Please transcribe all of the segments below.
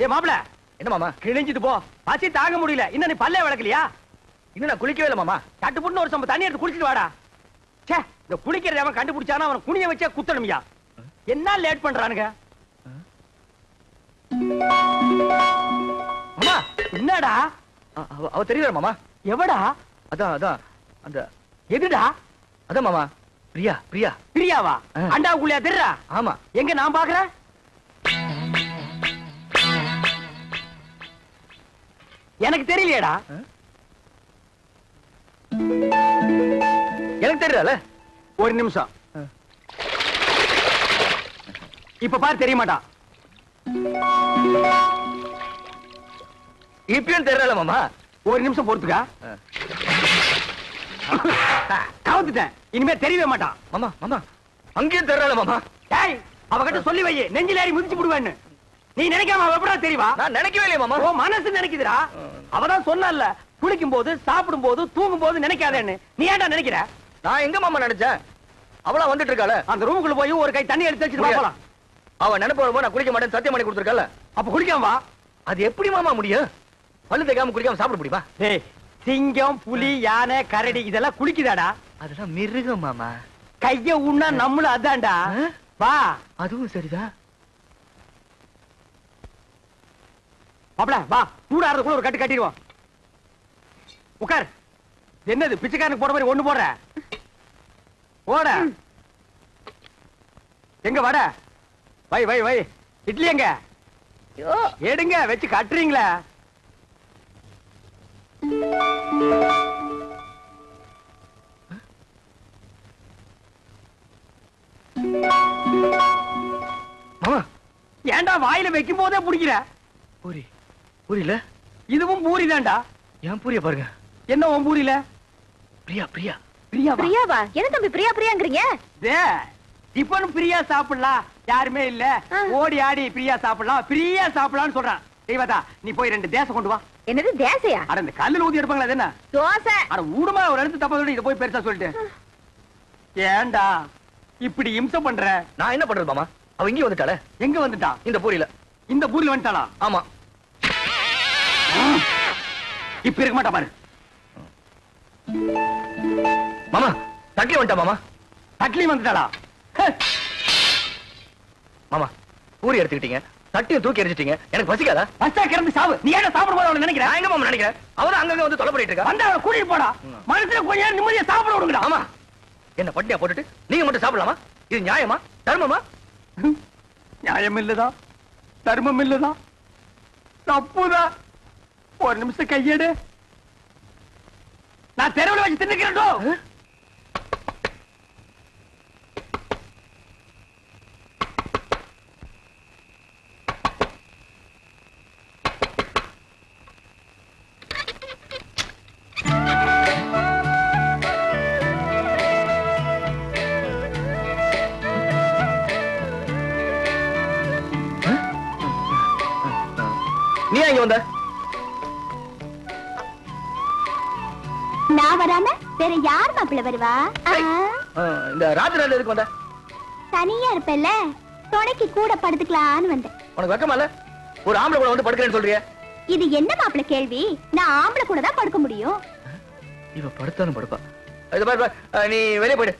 ஏ மாப்பிள, என்ன மாமா? கிழிஞ்சிட்டு போ. பசி தாங்க முடியல. இன்னும் நீ பல்லே விளக்கலையா? இன்னும் நான் குளிக்கவே இல்லை மாமா. சட்டு புட்டு ஒரு சம்ப தண்ணி எடுத்து குளிச்சிட்டு வாடா. சே, இந்த குளிக்கிறத அவன் கண்டுபிடிச்சானா அவன் குனிய வச்சே குத்தணும்யா. என்ன லேட் பண்றானுங்க? மாமா என்னடா? அவ தெரியல மாமா. எவடா? அதான் அதான் அந்த எதுடா? அதான் மாமா, பிரியா. பிரியா பிரியாவா? அண்டாவுக்குள்ளையா தெரியறா? ஆமா. எங்க நான் பாக்குறேன்? எனக்கு தெரியலையேடா. எனக்கு தெரியல. ஒரு நிமிஷம். இப்ப பாரு, தெரிய மாட்டான். இப்பயும் தெரியல மாமா. ஒரு நிமிஷம் பொறுத்துக்கா. கவுத்துட்டேன். இனிமே தெரியவே மாட்டான். மாமா மாமா அங்கேயும் தெரியல மாமா. டேய், அவகிட்ட சொல்லி வை, நெஞ்சில ஏறி மிதிச்சு விடுவேன்னு. நீ நினைக்காம அவ எப்படா தெரியவா? நான் நினைக்கவே இல்லையே மாமா. ஓ மனசு நினைக்குதுடா. அவதான் சொன்னல்ல, குளிக்கும் போது, சாப்பிடும் போது, தூங்கும் போது நினைக்காதேன்னு. நீ ஏன்டா நினைக்கிற? நான் எங்க மாமா நினைச்சேன்? அவளா வந்துட்டு இருக்காள. அந்த ரூமுக்குள்ள போய் ஒரு கை தண்ணி எடுத்து வச்சுட்டு போலாம். அவ நினைப்பு வரும்போது நான் குளிக்க மாட்டேன் சத்தியம் பண்ணி கொடுத்துருக்கல. அப்ப குளிக்காம வா. அது எப்படி மாமா முடியும்? பல்லு தேய்க்காம குளிக்காம சாப்பிட முடியுமா? டேய், சிங்கம், புலி, யானை, கரடி இதெல்லாம் குளிக்குதாடா? அதெல்லாம் மிருகம் மாமா. கைய உண்ணா நம்மளும் அதான்டா. வா. அதுவும் சரிதான். மாப்ள வா, கூடாறதுக்குள்ள ஒரு கட்டு கட்டிடுவோம். உட்கார். என்னது பிச்சைக்காரனுக்கு போற மாதிரி ஒண்ணு போடுற? போட. எங்க வட? வை வை வை. இட்லி எங்க? எடுங்க, வச்சு கட்டுறீங்களா? மாமா ஏன்டா வாயில வைக்கும் போதே பிடிக்கிற? பூரி பூரியில இதுவும் பூரி தான்டா. ஏன் பூரிய பாருங்க. என்ன உன் பூரியில? பிரியா பிரியா பிரியா பிரியாவா? என்ன தம்பி பிரியா பிரியாங்கறீங்க? டிபன் பிரியா சாப்பிடலாம், யாருமே இல்ல. ஓடி ஆடி பிரியா சாப்பிடலாம், பிரியா சாப்பிடலாம்னு சொல்றான். தெய்வதா, நீ போய் 2 தேசம் கொண்டு வா. என்னது தேசையா? அட இந்த கல்லுல ஊதி எடுப்பாங்களா? அது என்ன தோசை? அட ஊடுமா, ஒரு இடத்து தப்பா சொல்லி இத போய் பெருசா சொல்லிட்டு. ஏன்டா இப்படி இம்சை பண்ற? நான் என்ன பண்றது மாமா? அவ இங்க வந்துட்டாளே. எங்க வந்துட்டா? இந்த பூரியில. இந்த பூரியில வந்துட்டாளா? ஆமா. இப்ப இருக்க மாட்டா பாரு. மாமா தட்லி வந்துட்டா மாமா. தட்லி வந்துட்டாளா? மாமா பூரி எடுத்துக்கிட்டீங்க, தட்டியும் தூக்கி எரிஞ்சிட்டீங்க. எனக்கு பசிக்காதா? பஸ்டா கிளம்பி சாவு. நீ ஏன் சாப்பிடும் போது அவளை நினைக்கிற? நான் எங்க மாமா நினைக்கிறேன்? அவதான் அங்கங்க வந்து தொலை பண்ணிட்டு இருக்கா. வந்து அவளை கூட்டிட்டு போடா. மனசுல கொஞ்ச நேரம் நிம்மதியா சாப்பிட விடுங்கடா. ஆமா. என்ன பட்டியா போட்டுட்டு நீங்க மட்டும் சாப்பிடலாமா? இது நியாயமா தர்மமா? நியாயம் இல்லதா, தர்மம் இல்லதா, தப்புதான். ஒரு நிமிஷம் கையெடு. நான் தெருவில் வச்சு தின்னுக்கிறேன். நீ இங்க வந்த? நான் வராம வேற யார் மாப்பிள்ள வருவா? இந்த ராத்திரி எதுக்கு வந்த? தனியா இருப்பல்ல, துணைக்கு கூட படுத்துக்கலான்னு வந்தேன். உனக்கு வெக்கமா இல்ல? ஒரு ஆம்பளை கூட வந்து படுக்கிறேன்னு சொல்றிய? இது என்ன மாப்பிள்ள கேள்வி? நான் ஆம்பளை கூட தான் படுக்க முடியும். இவ படுத்தாலும் படுப்பா. இது பாரு, நீ வெளியே போயிடு.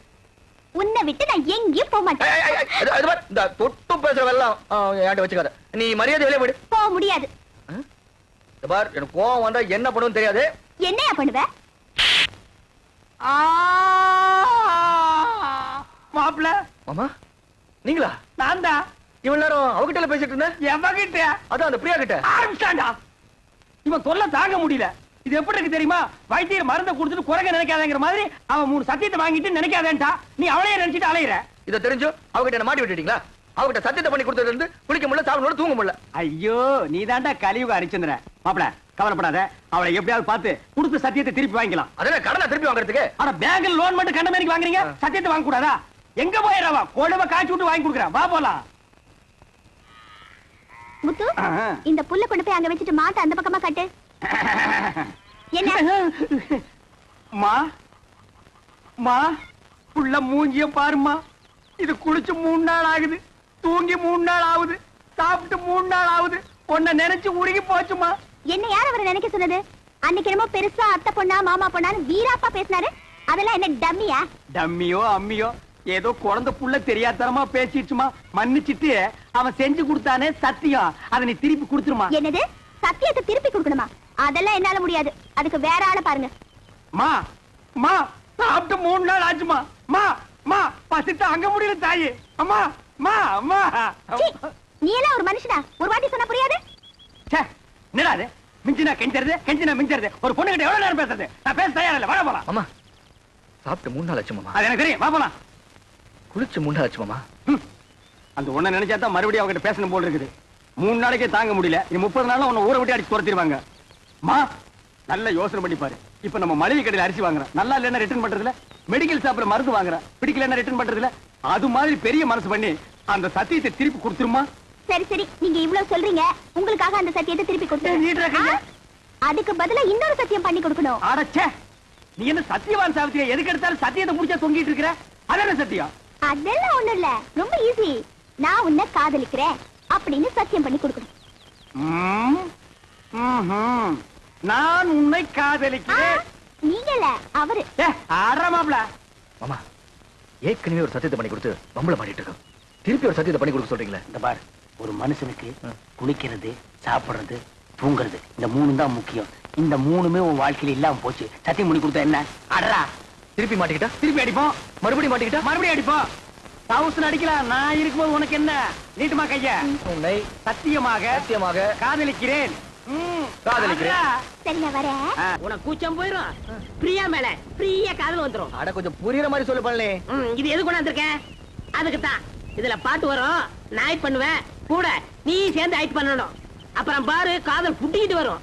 உன்னை விட்டு நான் எங்கேயும் போக மாட்டேன். இந்த தொட்டு பேசுறவெல்லாம் என்கிட்ட வச்சுக்காத. நீ மரியாதை வெளியே போயிடு. போக முடியாது. பார், எனக்கு கோவம் வந்தா என்ன பண்ணுன்னு தெரியாது. என்னையா பண்ணுவ? மாப்பிள்ள. மாமா நீங்களா? நான் தான். இவன் நேரம் அவகிட்ட பேசிட்டு இருந்தேன். எவகிட்ட? அதான் அந்த பிரியா கிட்ட. ஆரம்பிச்சாண்டா. இவன் தொல்லை தாங்க முடியல. இது எப்படி இருக்கு தெரியுமா? வைத்தியர் மருந்தை கொடுத்துட்டு குறைக்க நினைக்காதங்கிற மாதிரி அவன் 3 சத்தியத்தை வாங்கிட்டு நினைக்காதேன்டா. நீ அவளையே நினைச்சிட்டு அலையிற. இதை தெரிஞ்சு அவகிட்ட என்ன மாட்டி விட்டுட்டீங்களா? அவகிட்ட சத்தியத்தை பண்ணி கொடுத்ததுல இருந்து குளிக்க முடியல, சாப்பிட முடியல, தூங்க முடியல. ஐயோ, நீ தாண்டா கலியுக அரிச்சந்திர. மாப்பிள கவலைப்படாத, அவளை எப்படியாவது பார்த்து கொடுத்த சத்தியத்தை திருப்பி வாங்கிக்கலாம். அதெல்லாம் கடனை திருப்பி வாங்குறதுக்கு? ஆனா பேங்க்ல லோன் மட்டும் கண்ட மாதிரி வாங்குறீங்க, சத்தியத்தை வாங்க கூடாதா? எங்க போயிடவா? கொழுவ காய்ச்சி விட்டு வாங்கி கொடுக்குறேன். வா போலாம். முத்து, இந்த புல்ல கொண்டு போய் அங்க வச்சுட்டு மாட்ட அந்த பக்கமா கட்டு. என்ன மா மா புள்ள மூஞ்சிய பாருமா. இது குளிச்சு 3 நாள் ஆகுது, தூங்கி 3 நாள் ஆகுது, சாப்பிட்டு 3 நாள் ஆகுது. உன்னை நினைச்சு உருகி போச்சுமா. என்ன யார் அவரை நினைக்க சொன்னது? அன்னைக்கு என்னமோ பெருசா அத்தை பொண்ணா மாமா பொண்ணான்னு வீராப்பா பேசினாரு. அதெல்லாம் என்ன டம்மியா? டம்மியோ அம்மியோ ஏதோ குழந்தை புள்ள தெரியாதனமா பேசிடுச்சுமா. மன்னிச்சிட்டு அவன் செஞ்சு கொடுத்தானே சத்தியம், அதை நீ திருப்பி கொடுத்துருமா. என்னது? சத்தியத்தை திருப்பி கொடுக்கணுமா? அதெல்லாம் என்னால முடியாது. அதுக்கு வேற ஆளை பாருங்க. மா மா சாப்பிட்டு 3 நாள் ஆச்சுமா. மா மா பசித்து அங்க முடியல தாயி. அம்மா மா அம்மா. சீ, நீ எல்லாம் ஒரு மனுஷனா? ஒரு வாட்டி சொன்னா புரியாது? என்னடா அது? மிஞ்சினா கெஞ்சறது, கெஞ்சினா மிஞ்சறது. ஒரு பொண்ணு கிட்ட எவ்வளவு நேரம் பேசுறது? நான் பேச தயாரா இல்ல. வர போலாம். மாமா சாப்பிட்டு 3 நாள் ஆச்சு மாமா. அது எனக்கு தெரியும். வா போலாம். குளிச்சு 3 நாள் ஆச்சு மாமா. அந்த ஒண்ண நினைச்சா தான் மறுபடியும் அவகிட்ட பேசணும் போல இருக்குது. 3 நாளைக்கே தாங்க முடியல. இனி 30 நாள்ல உன்னை ஊரை விட்டு அடிச்சு துரத்திடுவாங்க. மா நல்ல யோசனை பண்ணி பாரு. இப்ப நம்ம மளிகை கடையில அரிசி வாங்குறோம், நல்லா இல்லைன்னா ரிட்டர்ன் பண்றதுல, மெடிக்கல் ஷாப்ல மருந்து வாங்குறோம், பிடிக்கலன்னா ரிட்டர்ன் பண்றதுல, அது மாதிரி பெரிய மனசு பண்ணி அந்த சத்தியத்தை திருப்பி கொடுத்துருமா. சரி சரி, நீங்க இவ்வளவு சொல்றீங்க. உங்களுக்காக அந்த சத்தியத்தை திருப்பி கொடுத்து அதுக்கு பதிலா இன்னொரு சத்தியம் பண்ணி கொடுக்கணும். அடச்சே, நீ என்ன சத்தியவான் சாவித்திரியா? எதுக்கு எடுத்தாலும் சத்தியத்தை முடிச்சா தொங்கிட்டு இருக்கிற? அதான சத்தியம்? அதெல்லாம் ஒண்ணும் இல்ல, ரொம்ப ஈஸி. நான் உன்னை காதலிக்கிறேன் அப்படின்னு சத்தியம் பண்ணி கொடுக்கணும். நான் உன்னை காதலிக்கிறேன். நீங்க இல்ல, அவரு. ஆடுறமாப்ல. மாமா ஏற்கனவே ஒரு சத்தியத்தை பண்ணி கொடுத்து பம்பளை பண்ணிட்டு இருக்கோம். திருப்பி ஒரு சத்தியத்தை பண்ணி கொடுக்க சொல்றீங்களே. இந்த பார், ஒரு மனுஷனுக்கு குளிக்கிறது, சாப்பிடுறது, தூங்குறது, இந்த 3 தான் முக்கியம். இந்த 3மே உன் வாழ்க்கையில இல்லாம போச்சு. சத்தியம் பண்ணி கொடுத்தா என்ன? அடரா. திருப்பி மாட்டிக்கிட்டா திருப்பி அடிப்போம். மறுபடியும் மாட்டிக்கிட்டா மறுபடியும் அடிப்போம். தவுசன் அடிக்கலாம். நான் இருக்கும்போது உனக்கு என்ன? நீட்டுமா கைய. உன்னை சத்தியமாக சத்தியமாக காதலிக்கிறேன். காதலிக்கிறேன். சரி, நான் வரேன். உனக்கு கூச்சம் போயிரும். பிரியா மேல பிரியா காதல் வந்துரும். அட கொஞ்சம் புரியுற மாதிரி சொல்லு பண்ணலே. இது எது கொண்டாந்துருக்கேன்? அதுக்கு தான். இதுல பாட்டு வரும், நான் ஆக்ட் பண்ணுவேன், கூட நீ சேர்ந்து ஆக்ட் பண்ணணும். அப்புறம் பாரு, காதல் புட்டிக்கிட்டு வரும்.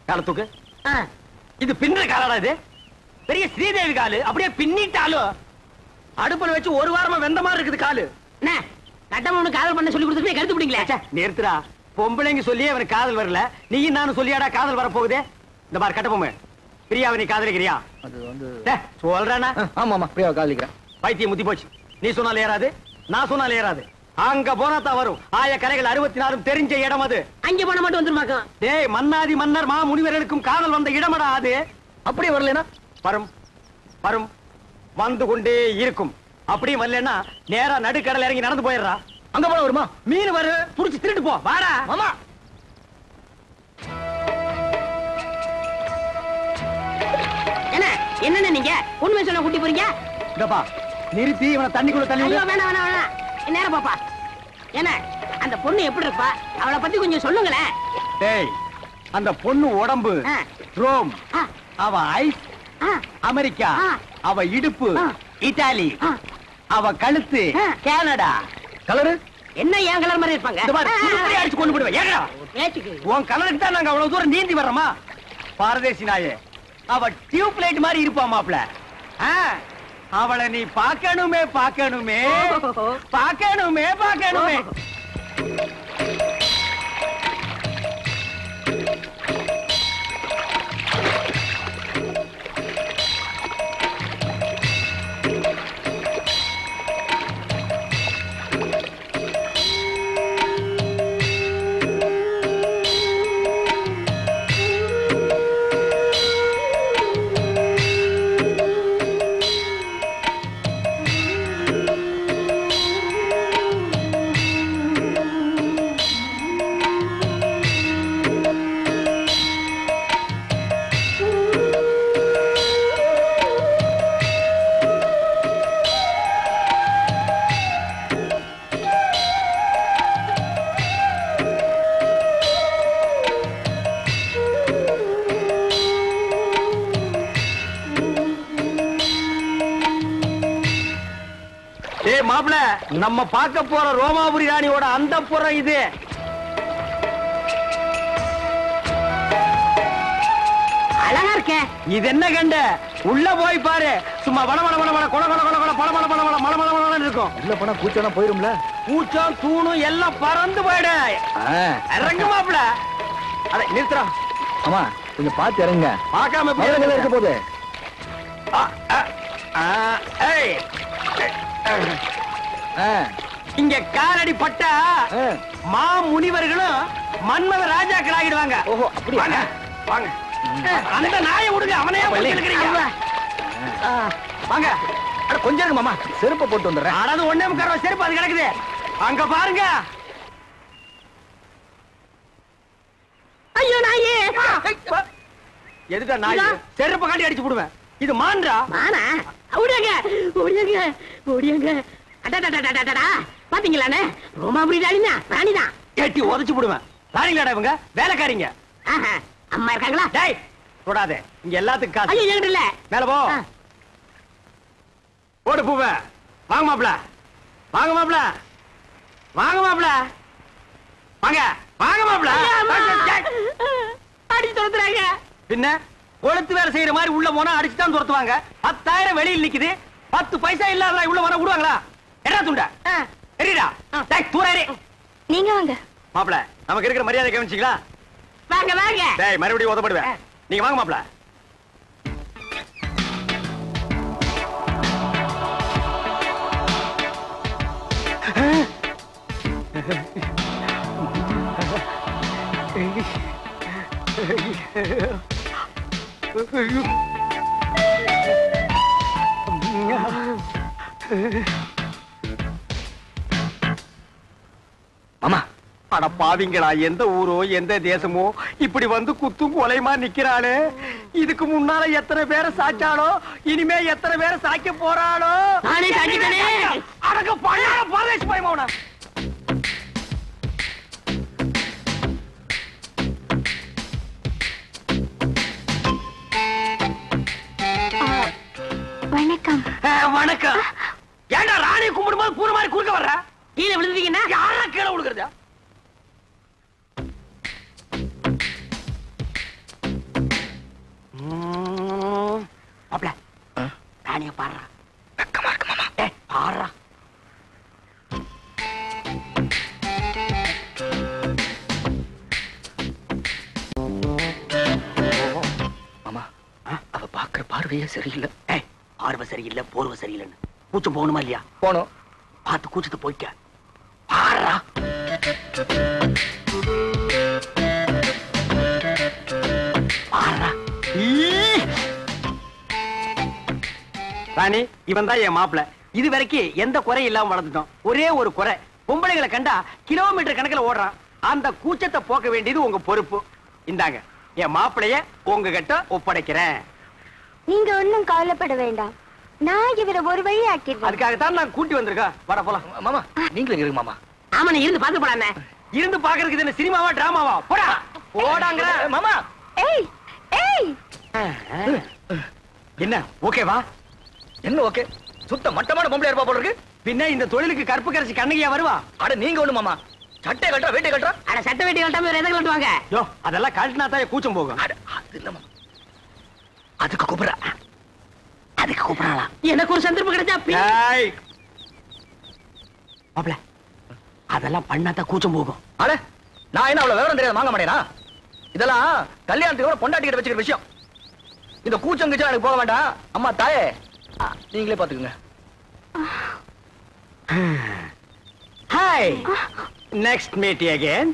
காலத்துக்கு இது பின்ன காலடா. இது பெரிய ஸ்ரீதேவி காலு. அப்படியே பின்னிட்டாலும் அடுப்புல வச்சு 1 வாரமா வெந்த மாதிரி இருக்குது காலு. கட்டமனு காதல் பண்ண சொல்லி கொடுத்துட்டு கருத்து பிடிக்கல. நிறுத்துறா. பொம்பளைங்க சொல்லியே அவனுக்கு காதல் வரல. நீயும் நானும் சொல்லியாடா காதல் வர போகுது. இந்த பார் கட்டபொம்மை, பிரியாவை நீ காதலிக்கிறியா? அது வந்து சொல்றானா? ஆமா ஆமா பிரியாவை காதலிக்கிறேன். பைத்தியம் முத்தி போச்சு. நீ சொன்னாலும் ஏறாது, நான் சொன்னாலும் ஏறாது. அங்க போனா தான் வரும். ஆய கரைகள் 64 தெரிஞ்ச இடம் அது. அங்க போன மட்டும் வந்துருமாக்கும். டேய், மன்னாதி மன்னர் மா முனிவர்களுக்கும் காதல் வந்த இடமடா அது. அப்படியே வரலனா வரும் வரும் வந்து கொண்டே இருக்கும். அப்படியே வரலன்னா நேரா நடுக்கடல் இறங்கி நடந்து போயிடுறா. அங்க போன வருமா? மீன் வரு, புடிச்சு திருட்டு போ. வாடா மாமா. என்ன நீங்க உண்மை சொல்ல கூட்டி போறீங்க? இதப்பா நிறுத்தி இவனை தண்ணிக்குள்ள தள்ளி. ஐயோ வேணாம் வேணாம் வேணாம். நேரம் பாப்பா. என்ன அந்த பொண்ணு எப்படி இருப்பா? அவளை பத்தி கொஞ்சம் சொல்லுங்களேன். டேய், அந்த பொண்ணு உடம்பு ரோம், அவ ஐஸ் அமெரிக்கா, அவ இடுப்பு இத்தாலி, அவ கழுத்து கனடா. கலரு என்ன என் கலர் மாதிரி இருப்பாங்க? இந்த மாதிரி சுருட்டி அடிச்சு கொண்டு போடுவேன். ஏங்கடா பேச்சுக்கு உன் கலருக்கு தான் நாங்க அவ்வளவு தூரம் நீந்தி வர்றோமா? பாரதேசி நாயே, அவ டியூப் லைட் மாதிரி இருப்பா மாப்ள. அவளை நீ பார்க்கணுமே பார்க்கணுமே பார்க்கணுமே பார்க்கணுமே. மாப்பிள நம்ம பார்க்க போற ரோமாபுரி ராணியோட அந்த புறம் இது. அழகா இருக்க. இது என்ன கண்ட? உள்ள போய் பாரு. சும்மா வட வட வட வட கொல கொல கொல கொல பட பட பட பட மல மல மல இருக்கும். உள்ள போனா கூச்சம்னா போயிரும்ல. கூச்சம் தூணும் எல்லாம் பறந்து போயிடு. இறங்கு மாப்பிள. அட நிறுத்துறா. ஆமா கொஞ்சம் பார்த்து இறங்க. பார்க்காம மேல இருக்க போகுது. இங்க காலடி பட்டா மா முனிவர்களும் மன்மத ராஜாக்கள் ஆகிடுவாங்க. ஓஹோ அப்படியா? வாங்க வாங்க. அந்த நாயை விடுங்க. அவனையே பிடிச்சிருக்கீங்க. வாங்க. அட கொஞ்சம் இருங்க மாமா, செருப்பை போட்டு வந்துடுறேன். அதாவது ஒண்ணே முக்கால் செருப்பு அது கிடக்குது. அங்க பாருங்க. ஐயோ நாயே. எதுடா நாய்? செருப்பை காட்டி அடிச்சு போடுவேன். இது மான்றா? மானா? ஓடியாங்க ஓடியாங்க ஓடியாங்க. அடடடடடடடா. பாத்தீங்களானே? ரோமாபுரி ராணினா ராணிதான். கட்டி உதைச்சு போடுவேன். ராணிங்களாடா இவங்க? வேலைக்காரிங்க. ஆஹா. அம்மா இருக்காங்களா? டேய் தொடாதே. இங்க எல்லாத்துக்கும் காசு. ஐயோ என்கிட்ட இல்ல. மேல போ. ஓடு பூவே. வாங்க மாப்ள. வாங்க மாப்ள. வாங்க மாப்ள. வாங்க. வாங்க மாப்ள. அடி துரத்துறாங்க. பின்ன கொளுத்து வேலை செய்யற மாதிரி உள்ள போனா அடிச்சு தான் துரத்துவாங்க. 10,000 வெளியில் நிக்குது. 10 பைசா இல்லாத உள்ள வர விடுவாங்களா? என்ன துண்ட? எரிடா. டேய் தூரேறி. நீங்க வாங்க. மாப்ள நமக்கு இருக்கிற மரியாதை கவனிச்சீங்களா? வாங்க வாங்க. டேய் மறுபடியும் உதப்படுவேன். நீங்க வாங்க மாப்ள. மாமா அட பாவிங்களா, எந்த ஊரோ எந்த தேசமோ இப்படி வந்து குத்தும் கொலைமா நிக்கிறாளே. இதுக்கு முன்னால எத்தனை பேரை சாச்சாலோ, இனிமே எத்தனை பேரை சாய்க்க போறாளோ. நானே சாய்ச்சிட்டேனே. அடங்க பையன பரதேசி பயமாவனா. வணக்கம். வணக்கம். ஏண்டா ராணி கும்பிடும்போது பூர மாதிரி குறுக்க வர்ற? கீழே விழுந்தீங்கன்னா யாரா கீழே விழுகிறதா? அப்பல ராணிய பாடுறா. வெக்கமா இருக்கு மாமா. பாடுறா. மாமா அவ பாக்குற பார்வையே சரியில்லை. பார்வை சரியில்லை, போர்வை சரியில்லைன்னு கூச்சம் போகணுமா இல்லையா? போனோம். பார்த்து கூச்சத்தை போய்க்க. பாடுறா. பாடுறா. ராணி இவன் தான் என் மாப்பிள. இது வரைக்கும் எந்த குறை இல்லாம வளர்ந்துட்டோம். ஒரே ஒரு குறை, பொம்பளைகளை கண்டா கிலோமீட்டர் கணக்குல ஓடுறான். அந்த கூச்சத்தை போக்க வேண்டியது உங்க பொறுப்பு. இந்தாங்க என் மாப்பிளைய உங்ககிட்ட ஒப்படைக்கிறேன். நீங்க ஒண்ணும் கவலைப்பட வேண்டாம். நான் இவரை ஒரு வழி ஆக்கிடுவேன். அதுக்காகத்தான் நான் கூட்டி வந்திருக்கேன். வாடா போலாம். மாமா நீங்களும் இருங்க மாமா. ஆமா நீ இருந்து பாத்து போடானே. இருந்து பாக்குறதுக்கு என்ன சினிமாவா டிராமாவா? போடா போடாங்க மாமா. ஏய் ஏய் என்ன ஓகேவா? என்ன ஓகே? சுத்த மட்டமான பொம்பளை இருப்பா போல இருக்கு. பின்ன இந்த தொழிலுக்கு கற்பு கரைச்சி கண்ணகியா வருவா? அட நீங்க ஒண்ணு மாமா, சட்டை கட்டுறா வேட்டை கட்டுறா. அட சட்டை வேட்டி கட்டாம வேற எதை கட்டுவாங்க? யோ அதெல்லாம் கழட்டினா தான் கூச்சம் போகும். அட அது இல்ல மாமா, அதுக்கு கூப்பிடுறா. அதுக்கு கூப்பிடறா. எனக்கு ஒரு சந்தர்ப்பம் கிடைச்சா மாப்ள அதெல்லாம் பண்ணாதான் கூச்சம் போகும். அட நான் என்ன அவ்வளவு விவரம் தெரியாது வாங்க மாட்டேனா? இதெல்லாம் கல்யாணத்துக்கு கூட பொண்டாட்டிக்கிட்ட வச்சுக்கிற விஷயம். இந்த கூச்சம் கிச்சம் எனக்கு போக வேண்டாம். அம்மா தாயே நீங்களே பாத்துக்குங்க. Hi, next meet again.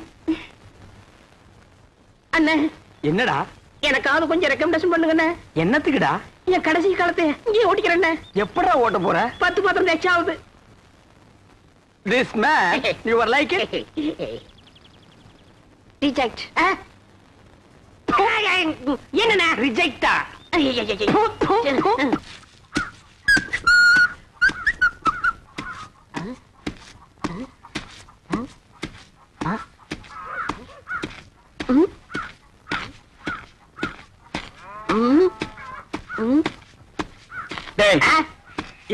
அண்ணே என்னடா? எனக்காவது கொஞ்சம் ரெக்கமெண்டேஷன் பண்ணுங்கண்ணே. என்னத்துக்குடா? என் கடைசி காலத்தை இங்கே ஓட்டிக்கிறேன். எப்படா ஓட்ட போற? 10 பாத்திரம் தேய்ச்சாவது. This man, you are like it? Reject. என்னண்ணே ரிஜெக்டா? டேய்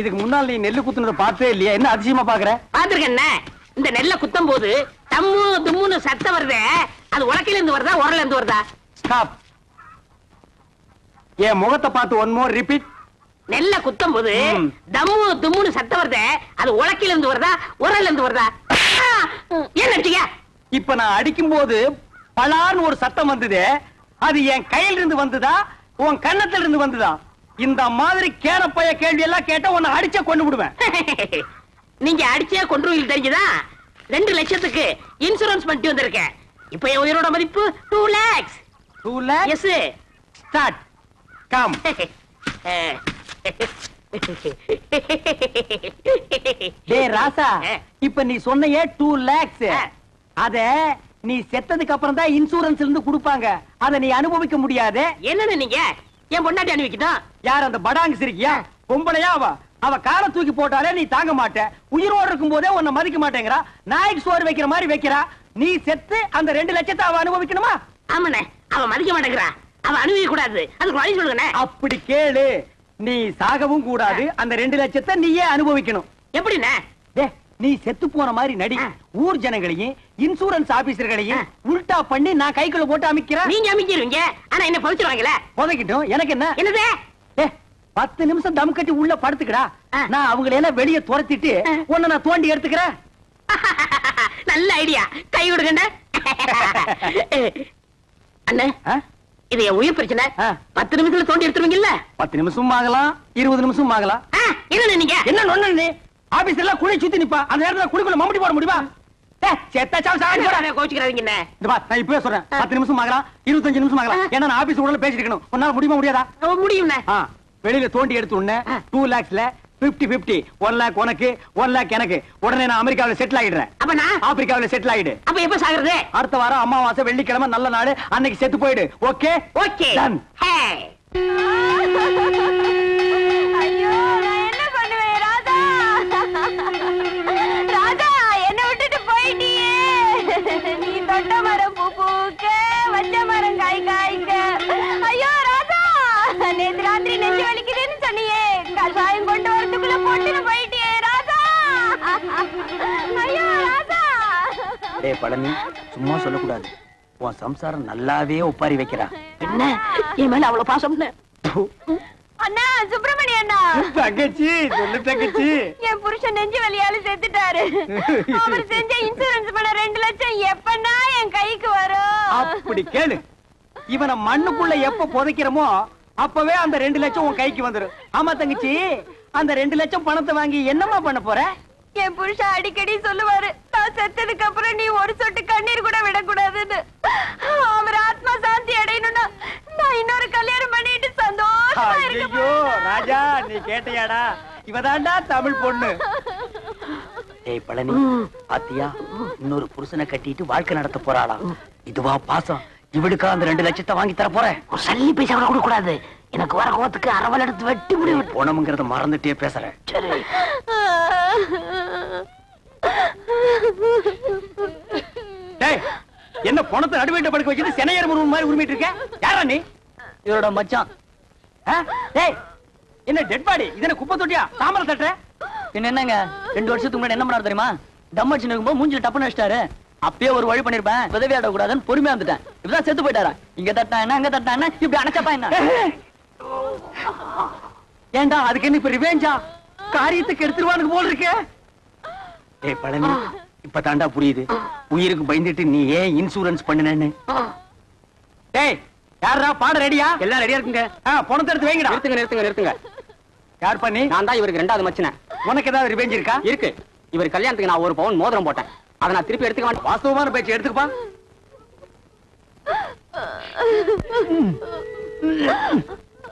இதுக்கு முன்னால் நீ நெல்லு குத்துனதை பார்த்தே இல்லையா? என்ன அதிசயமா பாக்குற? பாத்துருக்கேன். இந்த நெல்லை குத்தும் போது தம்மு தும்முன்னு சத்தம் வருதே, அது உலக்கையில இருந்து வருதா உரல்ல இருந்து வருதா? ஸ்டாப். என் முகத்தை பார்த்து ஒன் மோர் ரிப்பீட். நெல்லை குத்தும் போது தம்மு தும்முன்னு சத்தம் வருதே, அது உலக்கையில இருந்து வருதா உரல்ல இருந்து வருதா? ஏன் நினைச்சீங்க? இப்ப நான் அடிக்கும் போது பலான்னு ஒரு சத்தம் வந்தது. அது என் கையில இருந்து வந்ததா உன் கன்னத்துல இருந்து வந்ததா? இந்த மாதிரி கேனப்பைய கேள்வி எல்லாம் கேட்டா உன்னை அடிச்சா கொண்டு விடுவேன். நீங்க அடிச்சே கொன்றுவீங்க தெரிஞ்சுதா? 2 லட்சத்துக்கு இன்சூரன்ஸ் பண்ணிட்டு வந்திருக்கேன். இப்ப என் உயிரோட மதிப்பு 2 lakhs. 2 lakhs? Yes. Start. Come. டேய் ராசா, இப்ப நீ சொன்னையே 2 lakhs. அத நீ செத்ததுக்கு அப்புறம் தான் இன்சூரன்ஸ்ல இருந்து கொடுப்பாங்க. அத நீ அனுபவிக்க முடியாது. என்னன்னு நீங்க என் பொண்டாட்டி அனுபவிக்கணும்? யார் அந்த படாங்கு சிரிக்கியா? பொம்பளையா அவ காலை தூக்கி போட்டாலே நீ தாங்க மாட்ட. உயிரோடு இருக்கும் போதே உன்னை மதிக்க மாட்டேங்கிறா. நாய்க்கு சோறு வைக்கிற மாதிரி வைக்கிறா. நீ செத்து அந்த 2 லட்சத்தை அவ அனுபவிக்கணுமா? ஆமாண்ணே, அவ மதிக்க மாட்டேங்கிறா. அவ அனுபவிக்க கூடாது. அதுக்கு வழி சொல்லுங்க. அப்படி கேளு. நீ சாகவும் கூடாது. அந்த 2 லட்சத்தை நீயே அனுபவிக்கணும். எப்படிண்ணே? நீ செத்து போன மாதிரி நடி. ஊர் ஜனங்களையும் இன்சூரன்ஸ் ஆபீசர்களையும் உல்டா பண்ணி நான் கைக்குள்ள போட்டு அமைக்கிறேன். நீங்க அமைக்கிறீங்க, ஆனா என்ன பவிச்சிருவாங்களே. புதைக்கிட்டும். எனக்கு என்ன? என்னது? 10 நிமிஷம் தம் கட்டி உள்ள படுத்துக்கடா. நான் அவங்களை எல்லாம் வெளியே துரத்திட்டு உன்னை நான் தோண்டி எடுத்துக்கிறேன். நல்ல ஐடியா. கை விடுங்க அண்ணே. இது என் உயிர் பிரச்சனை. 10 நிமிஷத்துல தோண்டி எடுத்துருவீங்கல்ல? 10 நிமிஷம் ஆகலாம், 20 நிமிஷம் ஆகலாம். என்ன நீங்க என்ன நொண்ணு? நீ ஆபீஸ் எல்லாம் குழி சுத்தி நிப்பா. அந்த நேரத்துல குழிக்குள்ள மம்பட்டி போட முடியுமா? கோச்சுக்கிறாதீங்க. நான் இப்பவே சொல்றேன். 10 நிமிஷம் ஆகலாம், 25 நிமிஷம் ஆகலாம். ஏன்னா நான் ஆபீஸ் உடனே பேசிட்டு இருக்கணும். உன்னால முடியுமா முடியாதா? முடியும். வெளியில தோண்டி எடுத்து உடனே 2 lakhsல 50-50, 1 lakh உனக்கு 1 lakh எனக்கு. உடனே நான் அமெரிக்காவில செட்டில் ஆயிடுறேன். அப்ப நான் ஆப்பிரிக்காவில செட்டில் ஆயிடு. அப்ப எப்ப சாகுறது? அடுத்த வாரம் அமாவாசை வெள்ளிக்கிழமை நல்ல நாடு. அன்னைக்கு செத்து போயிடு. ஓகே? ஓகே. ஐயோ, நான் என்ன பண்ணுவேன் ராதா? ராதா, என்ன விட்டுட்டு போயிட்டியே. நீ தொட்ட மரம் பூ பூக்க, வச்ச மரம் காய் காய்க்க. ஐயோ ராதா, நேத்து ராத்திரி நெஞ்சு வலிக்குதுன்னு சொன்னியே, கஷாயம் கொண்டு வரதுக்குள்ள போட்டுன்னு போயிட்டியே ராதா. ஐயோ ராதா. டேய் பழனி, சும்மா சொல்லக்கூடாது. உன் சம்சாரம் நல்லாவே ஒப்பாரி வைக்கிறா. என்ன என் மேல அவ்வளவு பாசம்? அண்ணா, சுப்பிரமணி அண்ணா. தங்கச்சி, சொல்லு தங்கச்சி. என் புருஷன் நெஞ்சு வலியால செத்துட்டாரு. அவர் செஞ்ச இன்சூரன்ஸ் பண்ண 2 லட்சம் எப்பன்னா என் கைக்கு வரும்? அப்படி கேளு. இவனை மண்ணுக்குள்ள எப்ப புதைக்கிறோமோ அப்பவே அந்த 2 லட்சம் உன் கைக்கு வந்துரும். ஆமா தங்கச்சி, அந்த 2 லட்சம் பணத்தை வாங்கி என்னமா பண்ண போற? என் புருஷன் அடிக்கடி சொல்லுவாரு, நான் செத்ததுக்கு அப்புறம் நீ ஒரு சொட்டு கண்ணீர் கூட விடக்கூடாதுன்னு. அவர் ஆத்மா சாந்தி அடையணும்னா நான் இன்னொரு கல்யாணம் பண்ணிட்டு சந்தோஷமா இருக்க ஐயோ ராஜா, நீ கேட்டையாடா? இவதாண்டா தமிழ் பொண்ணு. ஏய் பழனி, பாத்தியா? இன்னொரு புருஷனை கட்டிட்டு வாழ்க்கை நடத்த போறாளா? இதுவா பாசம்? இவளுக்கா அந்த 2 லட்சத்தை வாங்கி தர போறேன்? ஒரு சல்லி பைசா கூட கொடுக்க கூடாது. எனக்கு வர கோத்துக்கு அரவல் எடுத்து வெட்டி முடியும். போனமுங்கிறத மறந்துட்டே பேசுறேன். சரி. டேய், என்ன பணத்தை நடுவேட்ட படுக்க வச்சுட்டு சென்னையர் முருகன் மாதிரி உரிமிட்டு இருக்க? யாரா நீ? இவரோட மச்சான். டேய், என்ன டெட் பாடி? இதென்ன குப்பை தொட்டியா? சாம்பல் தட்டுற? என்னங்க 2 வருஷத்துக்கு முன்னாடி என்ன பண்ணாரு தெரியுமா? டம் அடிச்சு இருக்கும்போது மூஞ்சில டப்புன்னு வச்சிட்டாரு. அப்பயே ஒரு வழி பண்ணிருப்பேன். உதவி ஆட கூடாதுன்னு பொறுமையா வந்துட்டேன். இப்பதான் செத்து போயிட்டாரா? இங்க தட்டா என்ன, அங்க தட்டா என்ன, இப்படி அணைச்சப்பா என்ன? ஏண்டா அதுக்கு என்ன இப்ப ரிவெஞ்சா? காரியத்துக்கு எடுத்துருவானுக்கு போல இருக்க. டேய் பழனி, இப்ப தாண்டா புரியுது உயிருக்கு பயந்துட்டு நீ ஏன் இன்சூரன்ஸ் பண்ணுனேன்னு. டேய், யாரா பாட ரெடியா? எல்லாம் ரெடியா இருக்குங்க. பணத்தை எடுத்து வைங்கடா. நிறுத்துங்க. யார் பண்ணி? நான் தான் இவருக்கு 2வது மச்சனை. உனக்கு ஏதாவது ரிவெஞ்ச் இருக்கா? இருக்கு. இவர் கல்யாணத்துக்கு நான் 1 பவுன் மோதிரம் போட்டேன். அதை நான் திருப்பி எடுத்துக்க மாட்டேன். வாஸ்தவமான பேச்சு எடுத்துக்கப்பா.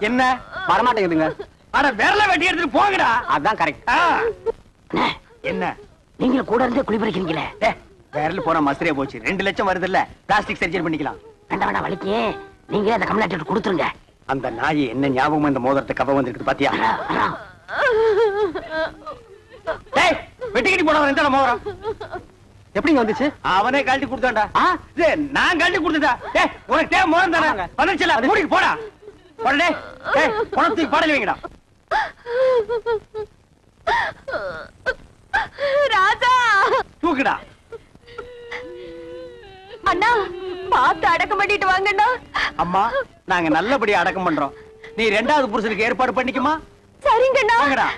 என்ன வரமாட்டேங்குதுங்க. அட விரல வெட்டி எடுத்துட்டு போங்கடா. அதான் கரெக்ட். என்ன நீங்க கூட இருந்தே குளிப்பறிக்கிறீங்களே. விரல் போன மசரே போச்சு. 2 லட்சம் வருது இல்ல, பிளாஸ்டிக் சர்ஜரி பண்ணிக்கலாம். வேண்டாம் வலிக்கு நீங்க அந்த கம்ப்ளைண்ட் கொடுத்துருங்க. அந்த நாய் என்ன ஞாபகம் இந்த மோதிரத்தை கவ வந்திருக்கு பாத்தியா? டேய், வெட்டிக்கிட்டி போனவன் எந்த மோதிரம் எப்படிங்க வந்துச்சு? அவனே கழட்டி கொடுத்தான்டா. நான் கழட்டி கொடுத்துட்டா. டேய், உனக்கு தேவை மோதிரம் தானே? வந்துச்சுல, மூடிக்கு போடா. போடா டேய். டேய், பணத்துக்கு பாடல வைங்கடா. ராஜா தூக்குடா. அண்ணா பார்த்து அடக்கம் பண்ணிட்டு வாங்கண்ணா. அம்மா நாங்க நல்லபடியா அடக்கம் பண்றோம். நீ 2வது புருஷனுக்கு ஏற்பாடு பண்ணிக்குமா? சரிங்கண்ணா. வாங்கடா.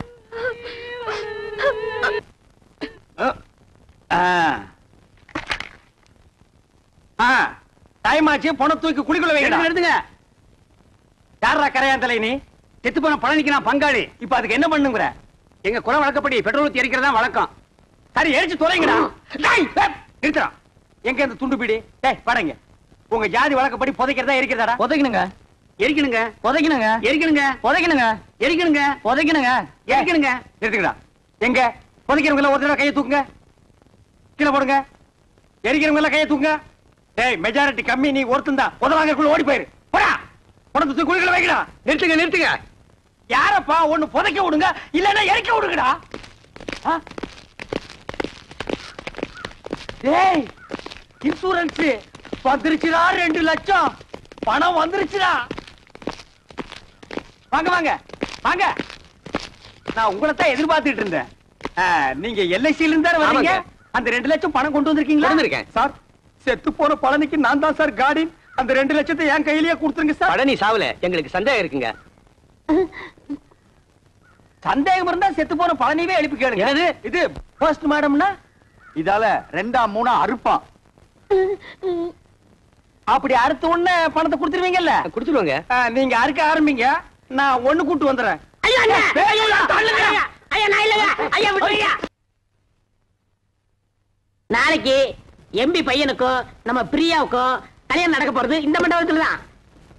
டைம் ஆச்சு. பொண்ணை தூக்கி குளிக்குள்ள வைங்க. எடுத்துங்க. யாரா கரையான் தலை? நீ செத்து போன பழனிக்கு நான் பங்காளி. இப்ப அதுக்கு என்ன பண்ணுங்கிற? எங்க குல வழக்கப்படி பெட்ரோல் ஊத்தி எரிக்கிறதா வழக்கம். சரி எரிச்சு தொலைங்கடா. நிறுத்துறா. எங்க இந்த துண்டு பீடி? டேய் படங்க. உங்க ஜாதி வழக்கப்படி புதைக்கிறதா எரிக்கிறதாடா? புதைக்கணுங்க. எரிக்கணுங்க. புதைக்கணுங்க. எரிக்கணுங்க. புதைக்கணுங்க. எரிக்கணுங்க. புதைக்கணுங்க. எரிக்கணுங்க. நிறுத்துங்கடா. எங்க புதைக்கிறவங்க ஒரு தடவை கையை தூக்குங்க. கீழே போடுங்க. எரிக்கிறவங்க எல்லாம் கையை தூக்குங்க. டேய் மெஜாரிட்டி கம்மி. நீ ஒருத்தன் தான். உதவாங்கக்குள்ள ஓடி போயிரு. போடா. உடம்பு தூக்கி குளிக்கல வைக்கடா. நிறுத்துங்க நிறுத்துங்க. யாரப்பா ஒண்ணு புதைக்க விடுங்க, இல்லன்னா எரிக்க விடுங்கடா. டேய் இன்சூரன்ஸ் வந்துருச்சுடா. 2 லட்சம் பணம் வந்துருச்சுடா. வாங்க வாங்க வாங்க. நான் உங்களை தான் எதிர்பார்த்துட்டு இருந்தேன். நீங்க எல்ஐசில இருந்தா வரீங்க. அந்த 2 லட்சம் பணம் கொண்டு வந்திருக்கீங்களா? வந்திருக்கேன் சார். செத்து போன பழனிக்கு நான் தான் சார் கார்டின். அந்த 2 லட்சத்தை என் கையிலேயே கொடுத்துருங்க சார். பழனி சாவல, எங்களுக்கு சந்தேகம் இருக்குங்க. சந்தேகம் இருந்தா செத்து போன பழனிவே எழுப்பி கேளுங்க. இது போஸ்ட் மாடம்னா இதால 2 3 அறுப்பான். அப்படி அறுத்த உடனே பணத்தை கொடுத்துருவீங்கல்ல? குடுத்துருவாங்க. நீங்க அறுக்க ஆரம்பிங்க. நான் ஒண்ணு கூட்டு வந்துடுறேன். நாளைக்கு எம்பி பையனுக்கும் நம்ம பிரியாவுக்கும் கல்யாணம் நடக்க போறது இந்த மண்டபத்துல தான்.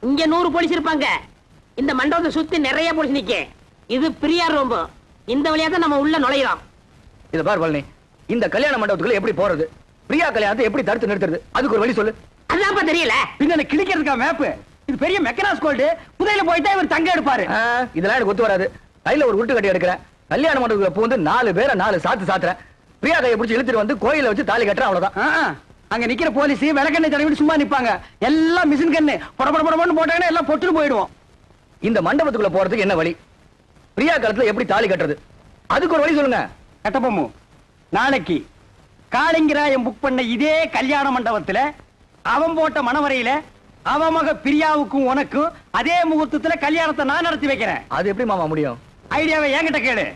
இங்க 100 போலீஸ் இருப்பாங்க. இந்த மண்டபத்தை சுத்தி நிறைய போலீஸ் நிக்க. இது பிரியா ரூம். இந்த வழியா தான் நம்ம உள்ள நுழையிறோம். இத பார் பழனி, இந்த கல்யாண மண்டபத்துக்குள்ள எப்படி போறது? பிரியா கல்யாணத்தை எப்படி தடுத்து நிறுத்துறது? அதுக்கு ஒரு வழி சொல்லு. அதான்ப்பா தெரியல. பின்ன கிளிக்கிறதுக்கா மேப்? இது பெரிய மெக்கனாஸ் கோல்டு. புதையில போயிட்டா இவர் தங்க எடுப்பாரு. இதெல்லாம் எனக்கு ஒத்து வராது. கையில ஒரு உருட்டு கட்டி எடுக்கிறேன். கல்யாண மண்டபத்துக்குள்ள பூந்து 4 பேரை 4 சாத்து சாத்துறேன். பிரியா கையை பிடிச்சி இழுத்துட்டு வந்து கோயில வச்சு தாலி கட்டுறேன். அவ்வளவுதான். அங்க நிக்கிற போலீஸ் விளக்கெண்ணெய் தடவிட்டு சும்மா நிப்பாங்க. எல்லாம் மிஷின் கண்ணு படபடபடன்னு போட்டாங்கன்னா எல்லாம் பொட்டுன்னு போயிடுவோம். இந்த மண்டபத்துக்குள்ள போறதுக்கு என்ன வழி? பிரியா காலத்துல எப்படி தாலி கட்டுறது? அதுக்கு ஒரு வழி சொல்லுங்க. கட்டப்பொம்மு, நாளைக்கு காளிங்கராயம் புக் பண்ண இதே கல்யாண மண்டபத்துல அவன் போட்ட மணவரையில அவன் மக பிரியாவுக்கும் உனக்கும் அதே முகூர்த்தத்துல கல்யாணத்தை நான் நடத்தி வைக்கிறேன். அது எப்படி மாமா முடியும்? ஐடியாவை என்கிட்ட கேளு.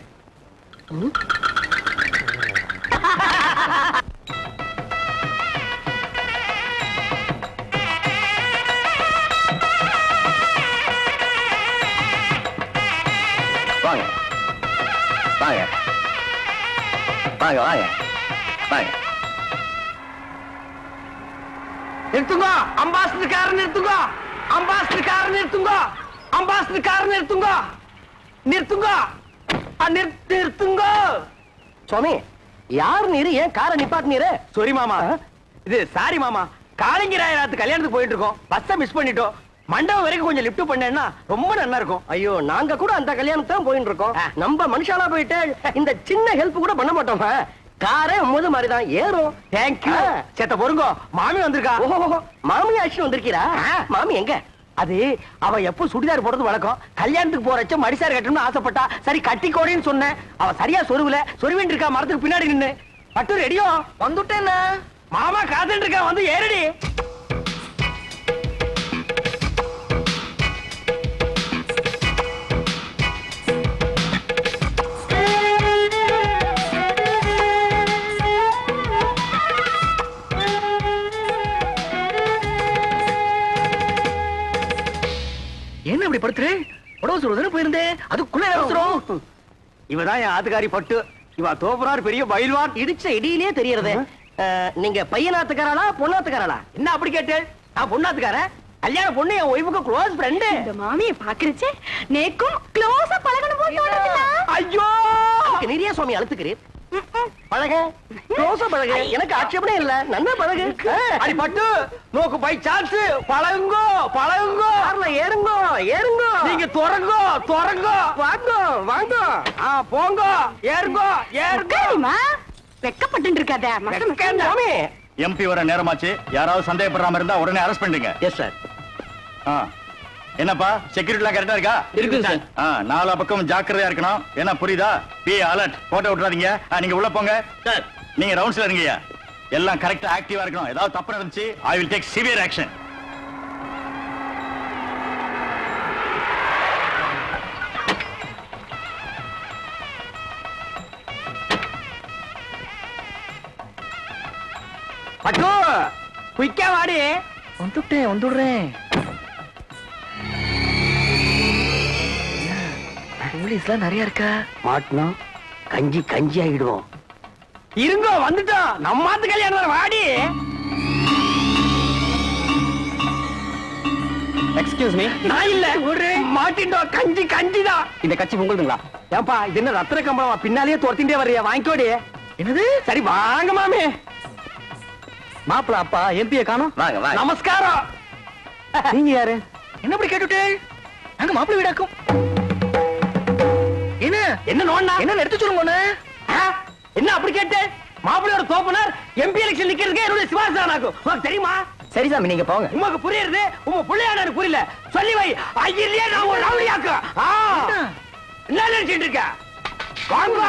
வாங்க வாங்க வாங்க வாங்க வாங்க. நிறுத்துங்க. அம்பாசிடர் கார் நிறுத்துங்க. அம்பாசிடர் கார் நிறுத்துங்க. அம்பாசிடர் கார் நிறுத்துங்க. நிறுத்துங்க. நிறுத்துங்க. சுவாமி, யாரு நீரு? ஏன் காரை நிப்பாட்டினீரு? சாரி மாமா. இது சாரி மாமா. காளிங்கராயத்து கல்யாணத்துக்கு போயிட்டு இருக்கோம். பஸ்ஸை மிஸ் பண்ணிட்டோம். மண்டபம் வரைக்கும் கொஞ்சம் லிஃப்ட் பண்ணேன்னா ரொம்ப நல்லா இருக்கும். ஐயோ, நாங்க கூட அந்த கல்யாணம் தான் போயிட்டு இருக்கோம். நம்ம மனுஷாலா போயிட்டு இந்த சின்ன ஹெல்ப் கூட பண்ண மாட்டோம். காரே முது மாதிரி தான் ஏறும். தேங்க்யூ. சேத்த பொறுங்கோ. மாமி வந்திருக்கா. ஓஹோ, மாமி ஆச்சு வந்திருக்கீரா? மாமி எங்க? அது அவ எப்ப சுடிதார் போடுறது வழக்கம். கல்யாணத்துக்கு போறச்ச மடிசார் கட்டணும்னு ஆசைப்பட்டா. சரி கட்டிக்கோடின்னு சொன்னேன். அவ சரியா சொருவுல சொருவின் இருக்கா. மரத்துக்கு பின்னாடி நின்னு பட்டு ரெடியோ வந்துட்டேன். மாமா காத்துட்டு இருக்கா. வந்து ஏறடி. என்ன இப்படி படுத்துரு? உடவு சொல்றதுன்னு போயிருந்தேன். அதுக்குள்ள அவசரம். இவதான் என் ஆத்துக்காரி பட்டு. இவ தோப்புறார் பெரிய பயில்வான். இடிச்ச இடியிலே தெரியறது. நீங்க பையனாத்துக்காரா பொண்ணாத்துக்காரா? என்ன அப்படி கேட்டு? நான் பொண்ணாத்துக்காரன். கல்யாண பொண்ணு என் ஒய்ஃபுக்கு க்ளோஸ் ஃப்ரெண்டு. இந்த மாமியை பாக்குறச்சே நேக்கும் க்ளோஸா பழகணும் போல தோணுதுல. ஐயோ, நிறைய சுவாமி அழுத்துக்கிறீர். பழக, க்ளோஸா பழக. எனக்கு ஆட்சேபனே இல்ல. நன்னா பழகு. அடி பட்டு நோக்கு பை சான்ஸ். பழகுங்கோ பழகுங்கோ. கார்ல ஏறுங்கோ ஏறுங்கோ. நீங்க துறங்கோ துறங்கோ. வாங்கோ வாங்கோ. போங்க. ஏறுங்கோ ஏறுங்கோ. வெக்கப்பட்டு இருக்காத. சுவாமி, எம்பி வர நேரமாச்சு. யாராவது சந்தேகப்படாம இருந்தா உடனே அரெஸ்ட் பண்ணுங்க. Yes sir. என்னப்பா செக்யூரிட்டி கரெக்டா இருக்கா? இருக்கு சார். நாலா பக்கம் ஜாக்கிரதையா இருக்கணும். என்ன புரியுதா? Be alert. போட்டோ விட்டுறாதீங்க. நீங்க உள்ள போங்க சார். நீங்க ரவுண்ட்ஸ்ல இருங்கய்யா. எல்லாம் கரெக்டா ஆக்டிவா இருக்கணும். ஏதாவது தப்பு நடந்துச்சு I will take severe action. பட்டு குயிக்கா வாடி. வந்துடுறேன். போலீஸ்லாம் நிறைய இருக்கா? மாட்டினா கஞ்சி கஞ்சி ஆகிடுவோம். இருங்கோ வந்துட்டோம். நம்மாத்து கல்யாணம் வாடி. Excuse me. நான் இல்ல ஒரு மாட்டிட்டோம். கஞ்சி கஞ்சிதான். இந்த கட்சி உங்களுதுங்களா? ஏன்பா இது என்ன ரத்தின கம்பளமா பின்னாலேயே துரத்திட்டே வர்றியா? வாங்கிக்கோடி. என்னது? சரி வாங்க மாமே. மாப்பிள அப்பா எம்பியை காணோம். வாங்க வாங்க. நமஸ்காரம். நீங்க யாரு? என்ன இப்படி கேட்டுட்டே? நாங்க மாப்பிள வீடாக்கும். என்ன என்ன நோண்ணா? என்ன எடுத்து சொல்லுங்க. என்ன அப்படி கேட்டு? மாப்பிள்ளையோட தோப்பனார் எம்பி எலெக்ஷன் நிக்கிறதுக்கு என்னுடைய சிவாசானாக்கும் உங்களுக்கு தெரியுமா? சரி சாமி நீங்க போங்க. உங்களுக்கு புரியுது, உங்க பிள்ளையான எனக்கு புரியல. சொல்லி வை. ஐயர்லயே நான் ஒரு ரவுடியாக்கு. என்ன நினைச்சிட்டு இருக்க? வாங்க.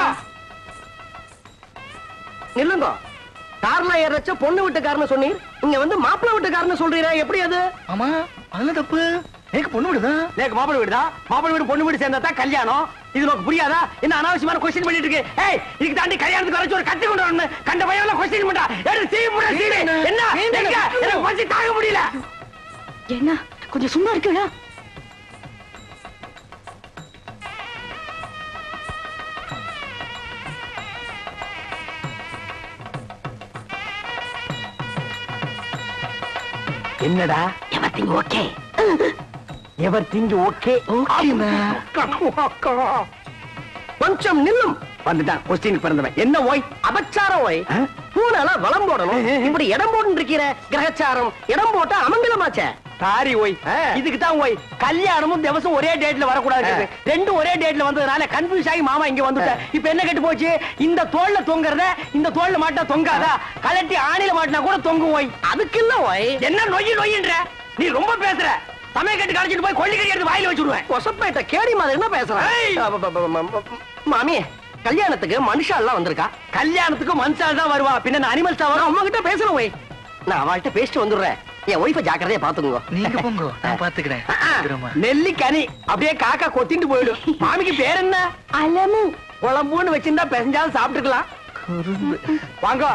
நில்லுங்க. கார்ல ஏறச்ச பொண்ணு வீட்டுக்காரன்னு சொன்னீர், இங்க வந்து மாப்பிள்ளை வீட்டுக்காரன்னு சொல்றீரா? எப்படி அது? ஆமா அதெல்லாம் தப்பு. எனக்கு பொண்ணு விடுதான். நேக்கு மாப்பிள்ளை வீடு தான். மாப்பிள்ளை வீடு பொண்ணு வீடு சேர்ந்தா தான் கல்யாணம். இது உனக்கு புரியாதா? என்ன அனாவசியமான கொஸ்டின் பண்ணிட்டு இருக்கு? ஏய் இதுக்கு தாண்டி கல்யாணத்துக்கு வரைச்சு ஒரு கத்தி கொண்டு வரணும். கண்ட பையன் கொஸ்டின் பண்ணா எடுத்து சீவி போட சீவி. என்ன எனக்கு பசி தாங்க முடியல. என்ன கொஞ்சம் சும்மா இருக்கா? என்னடா எவரிதிங் ஓகே. Everything okay. கொஞ்சம் நில்லும். வந்துட்டான் கொஸ்டின் பிறந்தவன். என்ன ஓய்? அபச்சாரம் ஓய். பூனால வளம் போடணும். இப்படி இடம் போட்டு இருக்கிற கிரகச்சாரம். இடம் போட்டா அமங்கலமாச்சே. சாரி ஓய். இதுக்கு தான் ஓய் கல்யாணமும் திவசம் ஒரே டேட்ல வரக்கூடாது. ரெண்டும் ஒரே டேட்ல வந்ததுனால கன்ஃபியூஸ் ஆகி மாமா இங்க வந்துட்டேன். இப்ப என்ன கெட்டு போச்சு? இந்த தோல்ல தொங்கறத இந்த தோல்ல மாட்டா தொங்காதா? கலட்டி ஆணில மாட்டினா கூட தொங்கும் ஓய். அதுக்கு இல்ல ஓய். என்ன நொய்யின்ற? நீ ரொம்ப பேசுற. சமய கட்டு கழிச்சிட்டு போய் கொள்ளிக்கறி எடுத்து வாயில வச்சுடுவேன். கொசப்பேட்ட கேடி மாதிரி என்ன பேசுறேன்? மாமி கல்யாணத்துக்கு மனுஷா எல்லாம் வந்திருக்கா. கல்யாணத்துக்கு மனுஷால் தான் வருவா. பின்ன அனிமல்ஸ் தான் வரும். உங்க கிட்ட பேசணும் ஓய். நான் அவள்கிட்ட பேசிட்டு வந்துடுறேன். என் ஒய்ஃபை ஜாக்கிரதையா பாத்துக்கோங்க. நீங்க போங்க நான் பாத்துக்கிறேன். நெல்லி கனி அப்படியே காக்கா கொத்திட்டு போயிடும். மாமிக்கு பேர் என்ன? அலமு. குழம்புன்னு வச்சிருந்தா பெசஞ்சாலும் சாப்பிட்டுக்கலாம். வாங்க.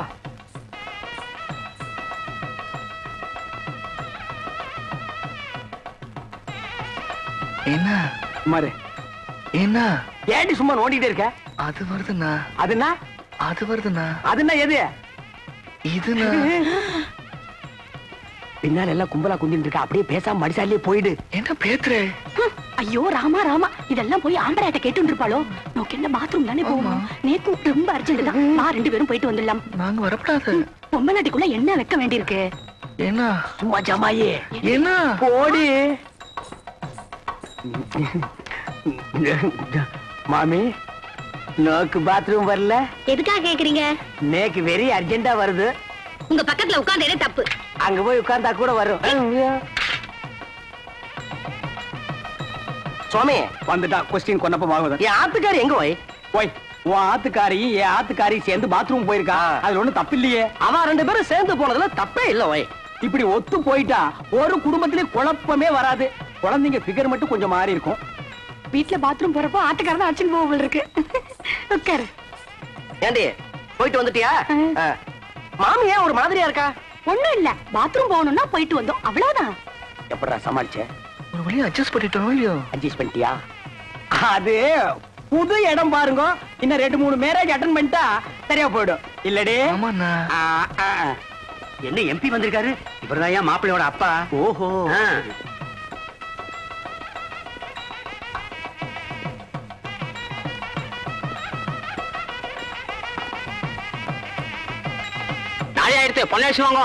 என்ன மாரு என்ன ஏடி சும்மா நோண்டிட்டே இருக்க? அது வருதுண்ணா. அதுனா அது வருதுண்ணா. அதுனா எது? இதுண்ணா. பின்னால எல்லாம் கும்பலா குந்திட்டு இருக்க. அப்படியே பேசாம மடிசாலியே போயிடு. என்ன பேத்துற? ஐயோ ராமா ராமா, இதெல்லாம் போய் ஆம்பளையாட்ட கேட்டு இருப்பாளோ? நோக்கு என்ன பாத்ரூம் தானே போவோம். நேத்து ரொம்ப அர்ஜென்ட் தான். நான் 2 பேரும் போயிட்டு வந்துடலாம். நாங்க வரப்படாது. பொம்மை நாட்டுக்குள்ள என்ன வைக்க வேண்டியிருக்கு? என்ன சும்மா ஜமாயே என்ன போடி. மாமி நோக்கு பாத்ரூம் வரல. எதுக்காக கேக்குறீங்க? நேக்கு வெரி அர்ஜென்டா வருது. உங்க பக்கத்துல உட்கார்ந்தே தப்பு. அங்க போய் உட்கார்ந்தா கூட வரும். சுவாமி வந்துட்டா கொஸ்டின் கொன்னப்ப ஆகுது. என் ஆத்துக்காரி எங்க போய்? போய் உன் ஆத்துக்காரி என் ஆத்துக்காரி சேர்ந்து பாத்ரூம் போயிருக்கா. அதுல ஒண்ணும் தப்பு இல்லையே. அவ 2 பேரும் சேர்ந்து போனதுல தப்பே இல்ல ஓய். இப்படி ஒத்து போயிட்டா ஒரு குடும்பத்திலே குழப்பமே வராது. குழந்தைங்க பிகர் மட்டும் கொஞ்சம் மாறி இருக்கும். வீட்டுல பாத்ரூம் போறப்போ ஆட்டுக்காரதான் அடிச்சுட்டு போக இருக்கு. உட்காரு. ஏண்டி போயிட்டு வந்துட்டியா? மாமி ஏன் ஒரு மாதிரியா இருக்கா? ஒண்ணும் இல்ல, பாத்ரூம் போகணும்னா போயிட்டு வந்தோம், அவ்வளவுதான். எப்படா சமாளிச்ச? ஒரு வழியா அட்ஜஸ்ட் பண்ணிட்டோம் இல்லையோ? அட்ஜஸ்ட் பண்ணிட்டியா? அது புது இடம் பாருங்க. இன்னும் 2-3 மேரேஜ் அட்டன் பண்ணிட்டா சரியா போயிடும். இல்லடே? ஆமாண்ணா. என்ன எம்பி வந்திருக்காரு? இவர்தான் மாப்பிள்ளையோட அப்பா. ஓஹோ. நாளை ஆயிடுத்து பொண்ணு வாங்க.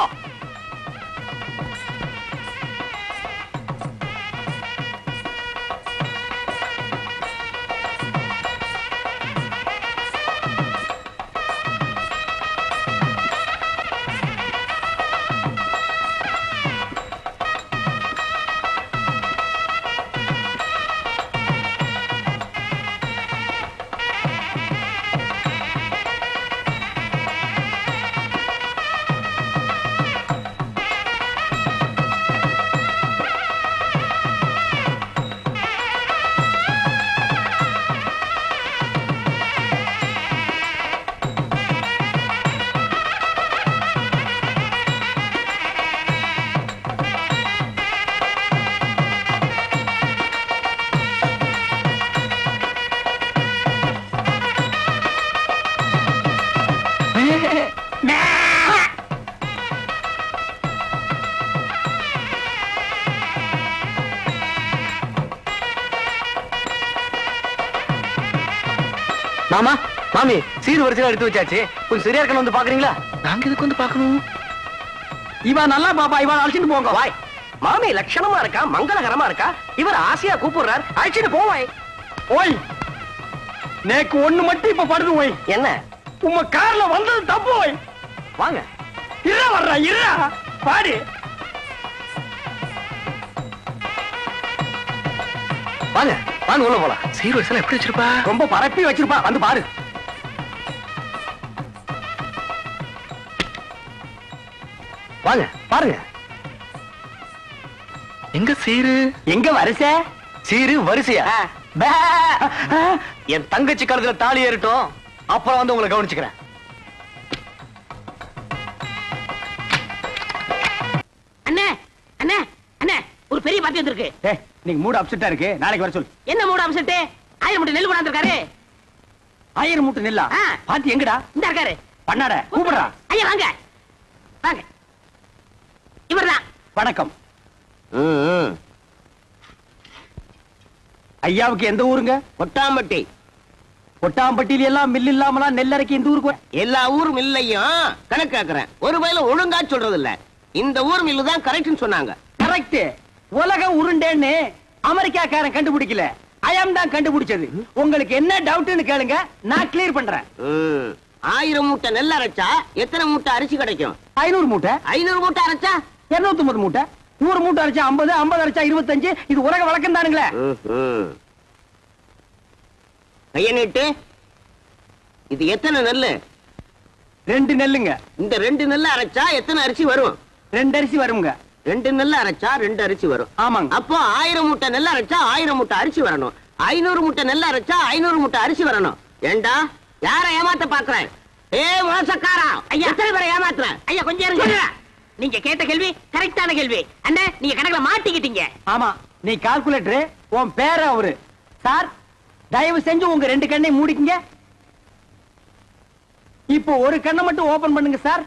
மாமா மாமி சீர் வரிசையில எடுத்து வச்சாச்சு கொஞ்சம் சரியா இருக்கணும் வந்து பாக்குறீங்களா நாங்க இதுக்கு வந்து பாக்கணும். இவன் நல்லா பாப்பா இவன் அழைச்சிட்டு போங்க வாய் மாமி லட்சணமா இருக்கா மங்களகரமா இருக்கா இவர் ஆசையா கூப்பிடுறார் அழைச்சிட்டு போவாய் ஓய் நேக்கு ஒண்ணு மட்டும் இப்ப படுது ஓய் என்ன உங்க கார்ல வந்தது தப்பு ஓய் வாங்க இருடா வர்றா இருடா பாடி வாங்க வாங்க உள்ள போலாம். சீர் வரிசையில எப்படி வச்சிருப்பா? ரொம்ப பரப்பி வச்சிருப்பா வந்து பாரு. வாங்க பாருங்க. எங்க சீரு? எங்க வரிசை? சீரு வரிசையா? என் தங்கச்சி கழுத்துல தாலி ஏறட்டும் அப்புறம் வந்து உங்களை கவனிச்சுக்கிறேன். அண்ணே அண்ணே அண்ணே ஒரு பெரிய பாத்தி வந்திருக்கு. நீங்க மூடு அப்செட்டா இருக்கு நாளைக்கு வர சொல்லு. என்ன மூட அம்சட்டு 1000 மூட்டை நெல் கொண்டாந்துருக்காரு. 1000 மூட்டை நெல்லா? பாத்தி எங்கடா? இந்த இருக்காரு. பண்ணாட கூப்பிடுறா. ஐயா வாங்க வாங்க. இவர்தான். வணக்கம். ஐயாவுக்கு எந்த ஊருங்க? கொட்டாம்பட்டி. கொட்டாம்பட்டியில எல்லாம் மில் இல்லாமலாம் நெல்லரைக்கு இந்த ஊருக்கு எல்லா ஊர் மில்லையும் கணக்காக்குறேன். ஒரு வயல ஒழுங்கா சொல்றது இல்ல. இந்த ஊர் மில்லு தான் கரெக்ட்னு சொன்னாங்க. கரெக்ட். உலகம் உருண்டேன்னு அமெரிக்காக்காரன் கண்டுபிடிக்கல, ஐயம் தான் கண்டுபிடிச்சது. உங்களுக்கு என்ன டவுட்னு கேளுங்க, நான் கிளியர் பண்றேன். 1000 மூட்டை நெல் அரைச்சா எத்தனை மூட்டை அரிசி கிடைக்கும்? 500 மூட்டை. 500 மூட்டை அரைச்சா 250 மூட்டை. 100 மூட்டை அரைச்சா 50, 50 அரைச்சா 25. இது உலக வழக்கம் தானுங்களே. கைய நீட்டு. இது எத்தனை நெல்லு? 2 நெல்லுங்க. இந்த 2 நெல்ல அரைச்சா எத்தனை அரிசி வரும்? 2 அரிசி வருங்க. 2 நெல்ல அரைச்சா 2 அரிசி வரும். ஆமாங்க. அப்போ 1000 மூட்டை நெல் அரைச்சா 1000 மூட்டை அரிசி வரணும். 500 மூட்டை நெல் அரைச்சா 500 மூட்டை அரிசி வரணும். ஏண்டா யார ஏமாத்த பாக்குறேன்? மோசக்காரா ஐயா, எத்தனை பேரை ஏமாத்துறேன்? ஐயா கொஞ்சம் இருங்க. நீங்க கேட்ட கேள்வி கரெக்டான கேள்வி. அண்ணே நீங்க கணக்குல மாட்டிக்கிட்டீங்க. ஆமா நீ கால்குலேட்டர், உன் பேர அவரு. சார் தயவு செஞ்சு உங்க 2 கண்ணை மூடிக்கங்க. இப்போ ஒரு கண்ணை மட்டும் ஓபன் பண்ணுங்க சார்.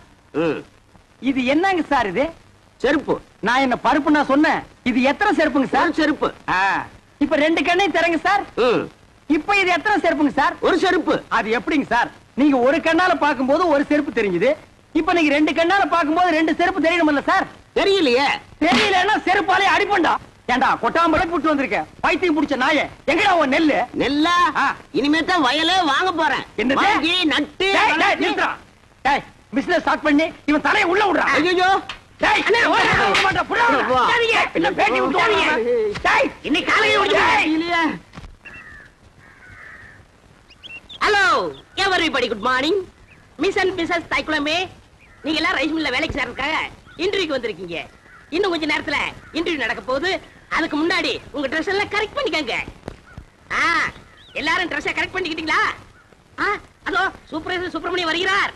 இது என்னங்க சார்? இது செருப்பு. நான் என்ன பருப்பு நான் சொன்னேன். இது எத்தனை செருப்புங்க சார்? செருப்பு. இப்ப 2 கண்ணையும் தரங்க சார். இப்ப இது எத்தனை செருப்புங்க சார்? ஒரு செருப்பு. அது எப்படிங்க சார்? நீங்க ஒரு கண்ணால பாக்கும்போது ஒரு செருப்பு தெரிஞ்சது. இப்ப நீங்க 2 கண்ணால பாக்கும்போது 2 செருப்பு தெரியணும்ல சார்? தெரியலையே. தெரியலன்னா செருப்பாலே அடிப்பண்டா. ஏண்டா கொட்டாம்பளை புட்டு வந்திருக்க பைத்தியம் புடிச்ச நாயே. எங்கடா உன் நெல்லு? நெல்லா? இனிமே தான் வயலே வாங்க போறேன். வாங்கி நட்டு பிசினஸ் ஸ்டார்ட் பண்ணி இவன் தலையை உள்ள விடுறான். ஐயோ hello everybody good morning. Miss and missus தைக்குளமே, நீங்க எல்லாம் ரைஸ் மில்ல வேலைக்கு சேர்றதுக்காக இன்டர்வியூக்கு வந்திருக்கீங்க. இன்னும் கொஞ்ச நேரத்துல இன்டர்வியூ நடக்க போகுது. அதுக்கு முன்னாடி உங்க ட்ரெஸ் எல்லாம் கரெக்ட் பண்ணிக்கங்க. எல்லாரும் ட்ரெஸ் கரெக்ட் பண்ணிக்கிட்டீங்களா? அதோ சூப்பர்வைசர் சுப்பிரமணியம் வருகிறார்.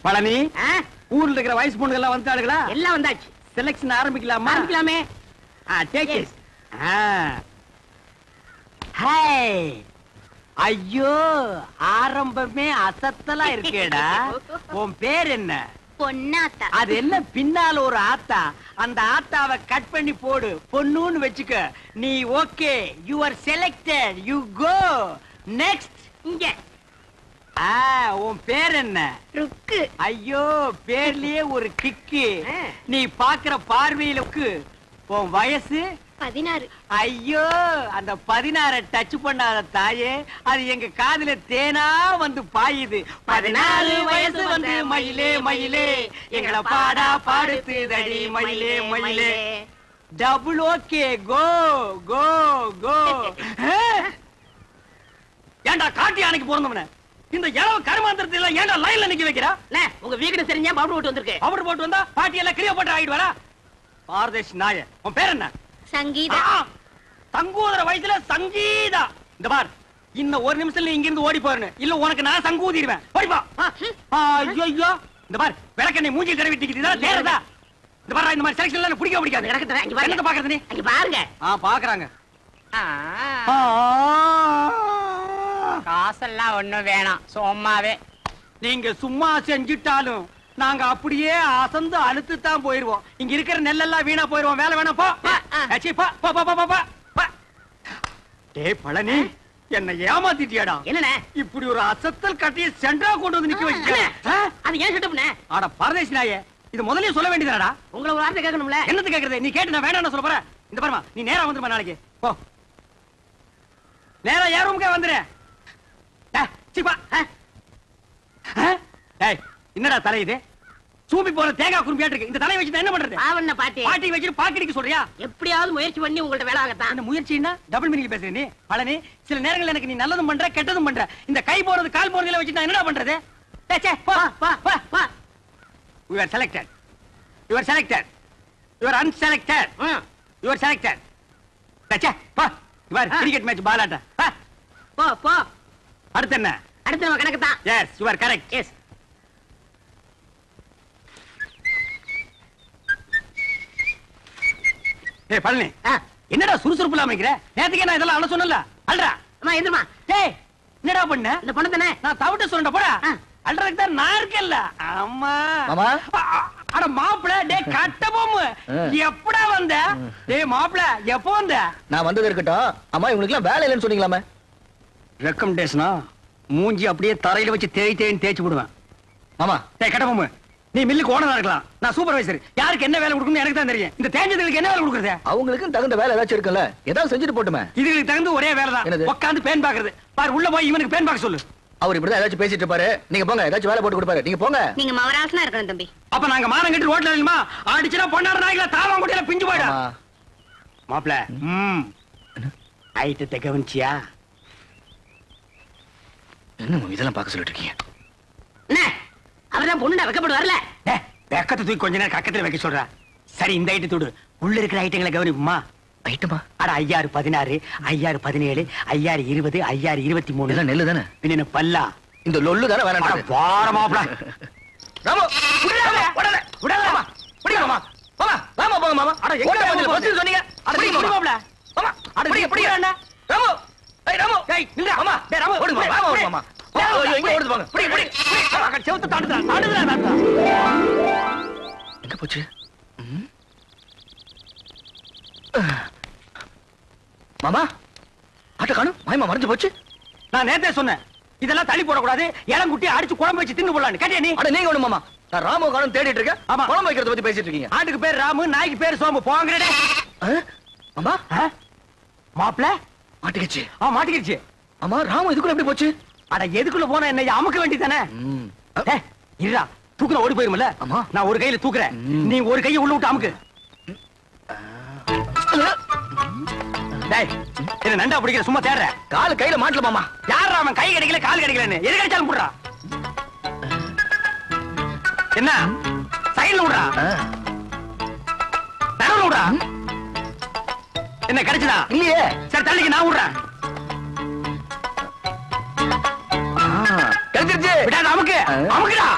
பழனி, ஊர்ல இருக்கிற வயசு பொண்ணுங்க எல்லாம் வந்துட்டாளுங்களா? எல்லாம் வந்தாச்சு. செலக்ஷன் ஆரம்பிக்கலாமா? ஆரம்பிக்கலாமே. Take it. ஹாய். ஐயோ ஆரம்பமே அசத்தலா இருக்கேடா. உன் பேர் என்ன? பொன்னாத்தா. அது என்ன பின்னால ஒரு ஆத்தா? அந்த ஆத்தாவை கட் பண்ணி போடு, பொண்ணுன்னு வெச்சுக்க. நீ okay, you are selected, you go next. இங்க உன் பேர் என்ன? ருக்கு. ஐயோ பேர்லயே ஒரு கிக்கு. நீ பாக்குற பார்வையிலுக்கு. உன் வயசு 16. ஐயோ அந்த 16 டச் பண்ணாத தாயே, அது எங்க காதுல தேனா வந்து பாயுது. 14 வயசு வந்து மயிலே மயிலே எங்களை பாடா பாடுத்துதடி மயிலே மயிலே. டபுள் ஓகே, கோ கோ கோ. ஏண்டா காட்டி அன்னைக்கு பிறந்தவன இந்த இளவ கருமாந்திரத்தை எல்லாம் ஏண்டா லைன்ல நிக்க வைக்கிறா? உங்க வீடு தெரிஞ்சா பவுடர் போட்டு வந்திருக்கு. பவுடர் போட்டு வந்தா பாட்டி எல்லாம் கிளியோ போட்டு ஆயிடுவாரா? பாரதேஷ் நாய. உன் பேர் என்ன? சங்கீதா. சங்கூதர வயசுல சங்கீதா. இந்த பார், இன்னும் ஒரு நிமிஷத்துல இங்க இருந்து ஓடி போறேன், இல்ல உனக்கு நான் சங்கூதிடுவேன். ஓடிப்பா. ஐயோ இந்த பார், விளக்கெண்ணை மூஞ்சி கரவிட்டிக்கிட்டு இதெல்லாம் தேறதா? இந்த பார், இந்த மாதிரி செலக்ஷன் எல்லாம் பிடிக்க பிடிக்காது. எனக்கு பாக்குறது நீ அங்க பாருங்க. பாக்குறாங்க. காசெல்லாம் ஒண்ணும் வேணாம், சும்மாவே. நீங்க சும்மா செஞ்சிட்டாலும் நாங்க அப்படியே அசந்து அழுத்து தான் போயிருவோம். இங்க இருக்கிற நெல்லெல்லாம் வீணா போயிருவோம். வேலை வேணாம் போ. ஏச்சி, போ போ போ போ போ. டேய் பழனி, என்ன ஏமாத்திட்டியாடா. என்னண்ணே இப்படி ஒரு அசத்தல் கட்டிய சென்டரா கொண்டு வந்து நிக்க வச்சிட்டே. அது ஏன் செட்டப்னே? ஆட பரதேசி நாயே, இது முதல்லயே சொல்ல வேண்டியதாடா. உங்களை ஒரு வார்த்தை கேட்கணும்ல. என்னது கேக்குறது? நீ கேட்டு நான் வேணாம்னு சொல்ல போறேன். இந்த பாருமா, நீ நேரா வந்துருமா நாளைக்கு. போ நேரா ஏன் ரூமுக்கே வந்துரு. சிப்பா. டேய் என்னடா தலை இது? சூப்பி போற தேங்காய் குறும்பியாட்டு இருக்கு. இந்த தலையை வச்சு என்ன பண்றது? ஆவண்ண பாட்டி பாட்டி வச்சு பாக்கடிக்க சொல்றியா? எப்படியாவது முயற்சி பண்ணி உங்கள்ட்ட வேலை ஆகத்தான். என்ன முயற்சின்னா டபுள் மீனிங் பேசுற நீ பழனி. சில நேரங்கள் எனக்கு நீ நல்லதும் பண்ற கெட்டதும் பண்ற. இந்த கை போறது கால் போறதுல வச்சு நான் என்னடா பண்றது? டேய் போ போ போ. You are selected. You are selected. You are unselected. You are selected. டேய் போ. You are cricket match ball ஆட்ட. போ போ. அடுத்து என்ன? அடுத்து நம்ம கணக்கு தான். Yes, you are correct. Yes. ஏய் பழனி, என்னடா சுறுசுறுப்பு இல்லாம இருக்கிற? நேத்துக்கே நான் இதெல்லாம் அழ சொன்னல. அல்றா. அம்மா எந்திரமா. டேய் என்னடா பண்ண? இந்த பொண்ணு தானே நான் தவிட்ட சொல்றேன் போடா. அல்றதுக்கு தான் நான் இருக்கேன்ல. அம்மா. மாமா. அட மாப்ள, டேய் கட்ட போமு. எப்படா வந்த? டேய் மாப்ள, எப்போ வந்த? நான் வந்தது இருக்கட்டும். அம்மா இவங்களுக்கு எல்லாம் வேலை இல்லைன்னு சொன்னீங்களாமே. ரெக்கமெண்டேஷனா? மூஞ்சி அப்படியே தரையில வச்சு தேய்ன்னு தேய்ச்சு விடுவேன். மாமா. டேய் கட்ட போமு, நீ மில்லுக்கு ஓனரா இருக்கலாம். நான் சூப்பர்வைசர். யாருக்கு என்ன வேலை கொடுக்கணும்னு எனக்கு தான் தெரியும். இந்த தேஞ்சதுக்கு என்ன வேலை கொடுக்கறது? அவங்களுக்கும் தகுந்த வேலை ஏதாச்சும் இருக்குல்ல, ஏதாவது செஞ்சுட்டு போட்டுமே. இதுக்கு தகுந்த ஒரே வேலை தான். என்னது? உட்கார்ந்து பேன் பாக்குறது. பாரு உள்ள போய் இவனுக்கு பேன் பாக்க சொல்லு. அவர் இப்படிதான் ஏதாச்சும் பேசிட்டு இருப்பாரு. நீங்க போங்க, ஏதாச்சும் வேலை போட்டு கொடுப்பாரு. நீங்க போங்க. நீங்க மவராசனா இருக்கணும் தம்பி. அப்ப நாங்க மானம் கட்டி ரோட்ல நில்லுமா? அடிச்சுனா பொண்ணாட நாய்கள தாவாங்குடியில பிஞ்சு போய்டா. மாப்ள. ஐட்டத்தை கவனிச்சியா? என்ன இதெல்லாம் பார்க்க சொல்லிட்டு இருக்கீங்க? என்ன அவர்தான் பொண்ணு வைக்கப்பட்டு வரல. வெக்கத்தை தூக்கி கொஞ்ச நேரம் கக்கத்துல வைக்க சொல்ற. சரி இந்த ஐட்டு தூடு. உள்ள இருக்கிற ஐட்டங்களை கவனிப்புமா? ஐட்டமா? அட 5016, 5017, 5020, 5023. இதெல்லாம் நெல்லு தானே? பின்ன பல்லா. இந்த லொல்லு தானே வேற. வார மாப்ள. ராமு விடல விடல விடல. மாமா புடிங்க மாமா. மாமா ராமா போங்க மாமா. அட எங்க வந்து பஸ் சொன்னீங்க? அட புடிங்க மாமா. மாமா அட புடிங்க அண்ணா. ராமு. ஏய் ராமு. ஏய் நில்ல. மாமா டேய் ராமு ஓடுங்க மாமா. ஓடுங்க மாமா. ஐயோ எங்க ஓடுது பாருங்க. புடி புடி. அங்க செவுத்து தாண்டுடா. எங்க போச்சு? மாமா ஆட்ட காணோம். மாயமா மறைஞ்சு போச்சு. நான் நேத்தே சொன்னேன், இதெல்லாம் தள்ளி போடக்கூடாது. இளங்குட்டி அடிச்சு குழம்பு வச்சு தின்னு போடலான்னு. கேட்டியா நீ? அட நீங்க ஒண்ணு மாமா. நான் ராமு காணோம் தேடிட்டு இருக்கேன். ஆமா. குழம்பு வைக்கிறத பத்தி பேசிட்டு இருக்கீங்க. ஆட்டுக்கு பேர் ராமு, நாய்க்கு பேர் சோம்பு. போங்கடே. மாமா மாப்ள மாட்டிக்கிச்சு. மாட்டிக்கிச்சு. ஆமா ராமு இதுக்குள்ள எப்படி போச்சு? அட எதுக்குள்ள போனா என்ன? அமுக்க வேண்டியதானே. இருடா, தூக்குற ஓடி போயிருமல்ல. ஆமா. நான் ஒரு கையில தூக்குறேன், நீ ஒரு கையை உள்ள விட்டு அமுக்கு. டேய் என்ன நண்டா பிடிக்கிற? சும்மா தேடுற. கால் கையில மாட்டல மாமா. யாரா அவன்? கை கிடைக்கல கால் கிடைக்கலன்னு எது கிடைச்சாலும் போடுறா. என்ன சைடுல விடுறா, நடுவுல விடுறா. என்ன கிடைச்சதா? இல்லையே. சரி தள்ளிக்கு நான் விடுறேன். கிடைச்சிருச்சு. விடாத அமுக்கு. அமுக்குடா.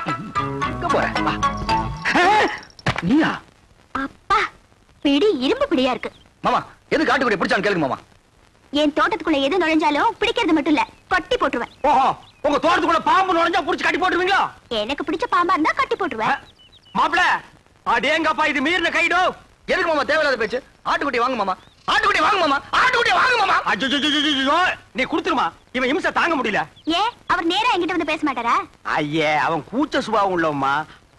எங்க போற? நீயா? அப்பா பிடி இரும்பு பிடியா இருக்கு. மாமா எது காட்டுக்குடி பிடிச்சான்னு கேளுங்க மாமா. என் தோட்டத்துக்குள்ள எது நுழைஞ்சாலும் பிடிக்கிறது மட்டும் இல்ல, கட்டி போட்டுருவேன். ஓஹோ, உங்க தோட்டத்துக்குள்ள பாம்பு நுழைஞ்சா புடிச்சு கட்டி போட்டுருவீங்களா? எனக்கு பிடிச்ச பாம்பா இருந்தா கட்டி போட்டுருவேன். மாப்ள அடேங்கப்பா, இது மீறின கைடோ. எதுக்கு மாமா தேவையில்லாத பேச்சு? ஆட்டுக்குட்டி வாங்க மாமா. ஆட்டுக்குட்டி வாங்க மாமா. ஆட்டுக்குட்டி வாங்க மாமா. அஜ்ஜோ நீ குடுத்துருமா? இவன் இம்சை தாங்க முடியல. ஏன் அவர் நேரா என்கிட்ட வந்து பேச மாட்டாரா? ஐயே, அவன் கூச்ச சுபாவம் உள்ளவமா.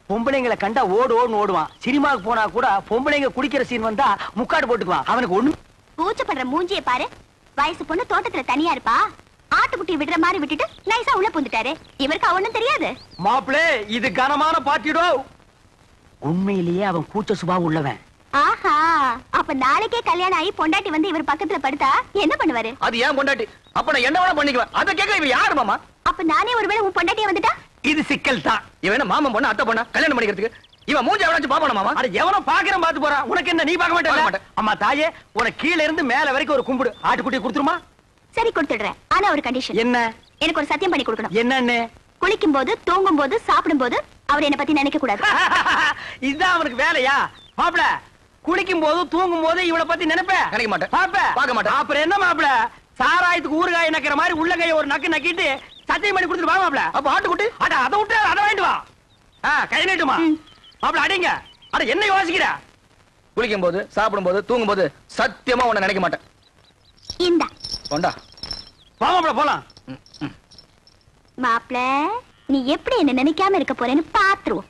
பொம்பளைங்களை கண்டா ஓடுன்னு ஓடுவான். சினிமாவுக்கு போனா கூட பொம்பளைங்க குடிக்கிற சீன் வந்தா முக்காடு போட்டுக்குவான். அவனுக்கு ஒண்ணு கூச்சப்படுற மூஞ்சிய பாரு. வயசு பொண்ணு தோட்டத்துல தனியா இருப்பா. ஆட்டுக்குட்டி விடுற மாதிரி விட்டுட்டு நைஸா உள்ள புந்துட்டாரு. இவருக்கு ஒண்ணும் தெரியாது. மாப்பிளே இது கனமான பாட்டிடோ. உண்மையிலேயே அவன் கூச்ச சுபாவம் உள்ளவன். ஆஹா, அப்ப நாளைக்கே கல்யாணம் ஆகி பொண்டாட்டி வந்து இவர் பக்கத்துல படுத்தா என்ன பண்ணுவாரு? அது ஏன் பொண்டாட்டி? அப்ப நான் என்ன வேணா பண்ணிக்குவேன். அத கேட்க இவ யாரு மாமா? அப்ப நானே ஒருவேளை உன் பொண்டாட்டியா வந்துட்டா? இது சிக்கல் தான். இவன் என்ன மாமன் பொண்ணு அத்தை பொண்ணா கல்யாணம் பண்ணிக்கிறதுக்கு? இவன் மூஞ்சி எவனாச்சும் பாப்பானா மாமா? அட எவனோ பாக்குறேன் பாத்து போறான். உனக்கு என்ன? நீ பார்க்க மாட்டே? அம்மா தாயே, உனக்கு கீழ இருந்து மேல வரைக்கும் ஒரு கும்பிடு. ஆட்டுக்குட்டி கொடுத்துருமா? சரி கொடுத்துடுறேன். ஆனா ஒரு கண்டிஷன். என்ன? எனக்கு ஒரு சத்தியம் பண்ணி கொடுக்கணும். என்னன்னு? குளிக்கும் போது, தூங்கும் போது, சாப்பிடும் போது அவர் என்ன பத்தி நினைக்க கூடாது. இதுதான் அவனுக்கு வேலையா? மாப்பிள குளிக்கும் போது தூங்கும் போது இவளை பத்தி நினைப்ப? நினைக்க மாட்டேன். பாப்ப? பார்க்க மாட்டேன். அப்புறம் என்ன மாப்பிள? சாராயத்துக்கு ஊறுகாய் நக்கிற மாதிரி உள்ள கைய ஒரு நக்கு நக்கிட்டு சத்தியம் பண்ணி கொடுத்துட்டு வா மாப்ள. அப்ப ஆட்டுக்குட்டி அட அதை விட்டு அதை வாங்கிட்டு வா. கை நீட்டுமா மாப்ள அடிங்க. அட என்ன யோசிக்கிற? குளிக்கும் போது சாப்பிடும் போது தூங்கும் போது சத்தியமா உன்னை நினைக்க மாட்டேன். இந்தா கொண்டா வா மாப்ள போலாம். மாப்ள, நீ எப்படி என்ன நினைக்காம இருக்க போறேன்னு பாத்துருவோம்.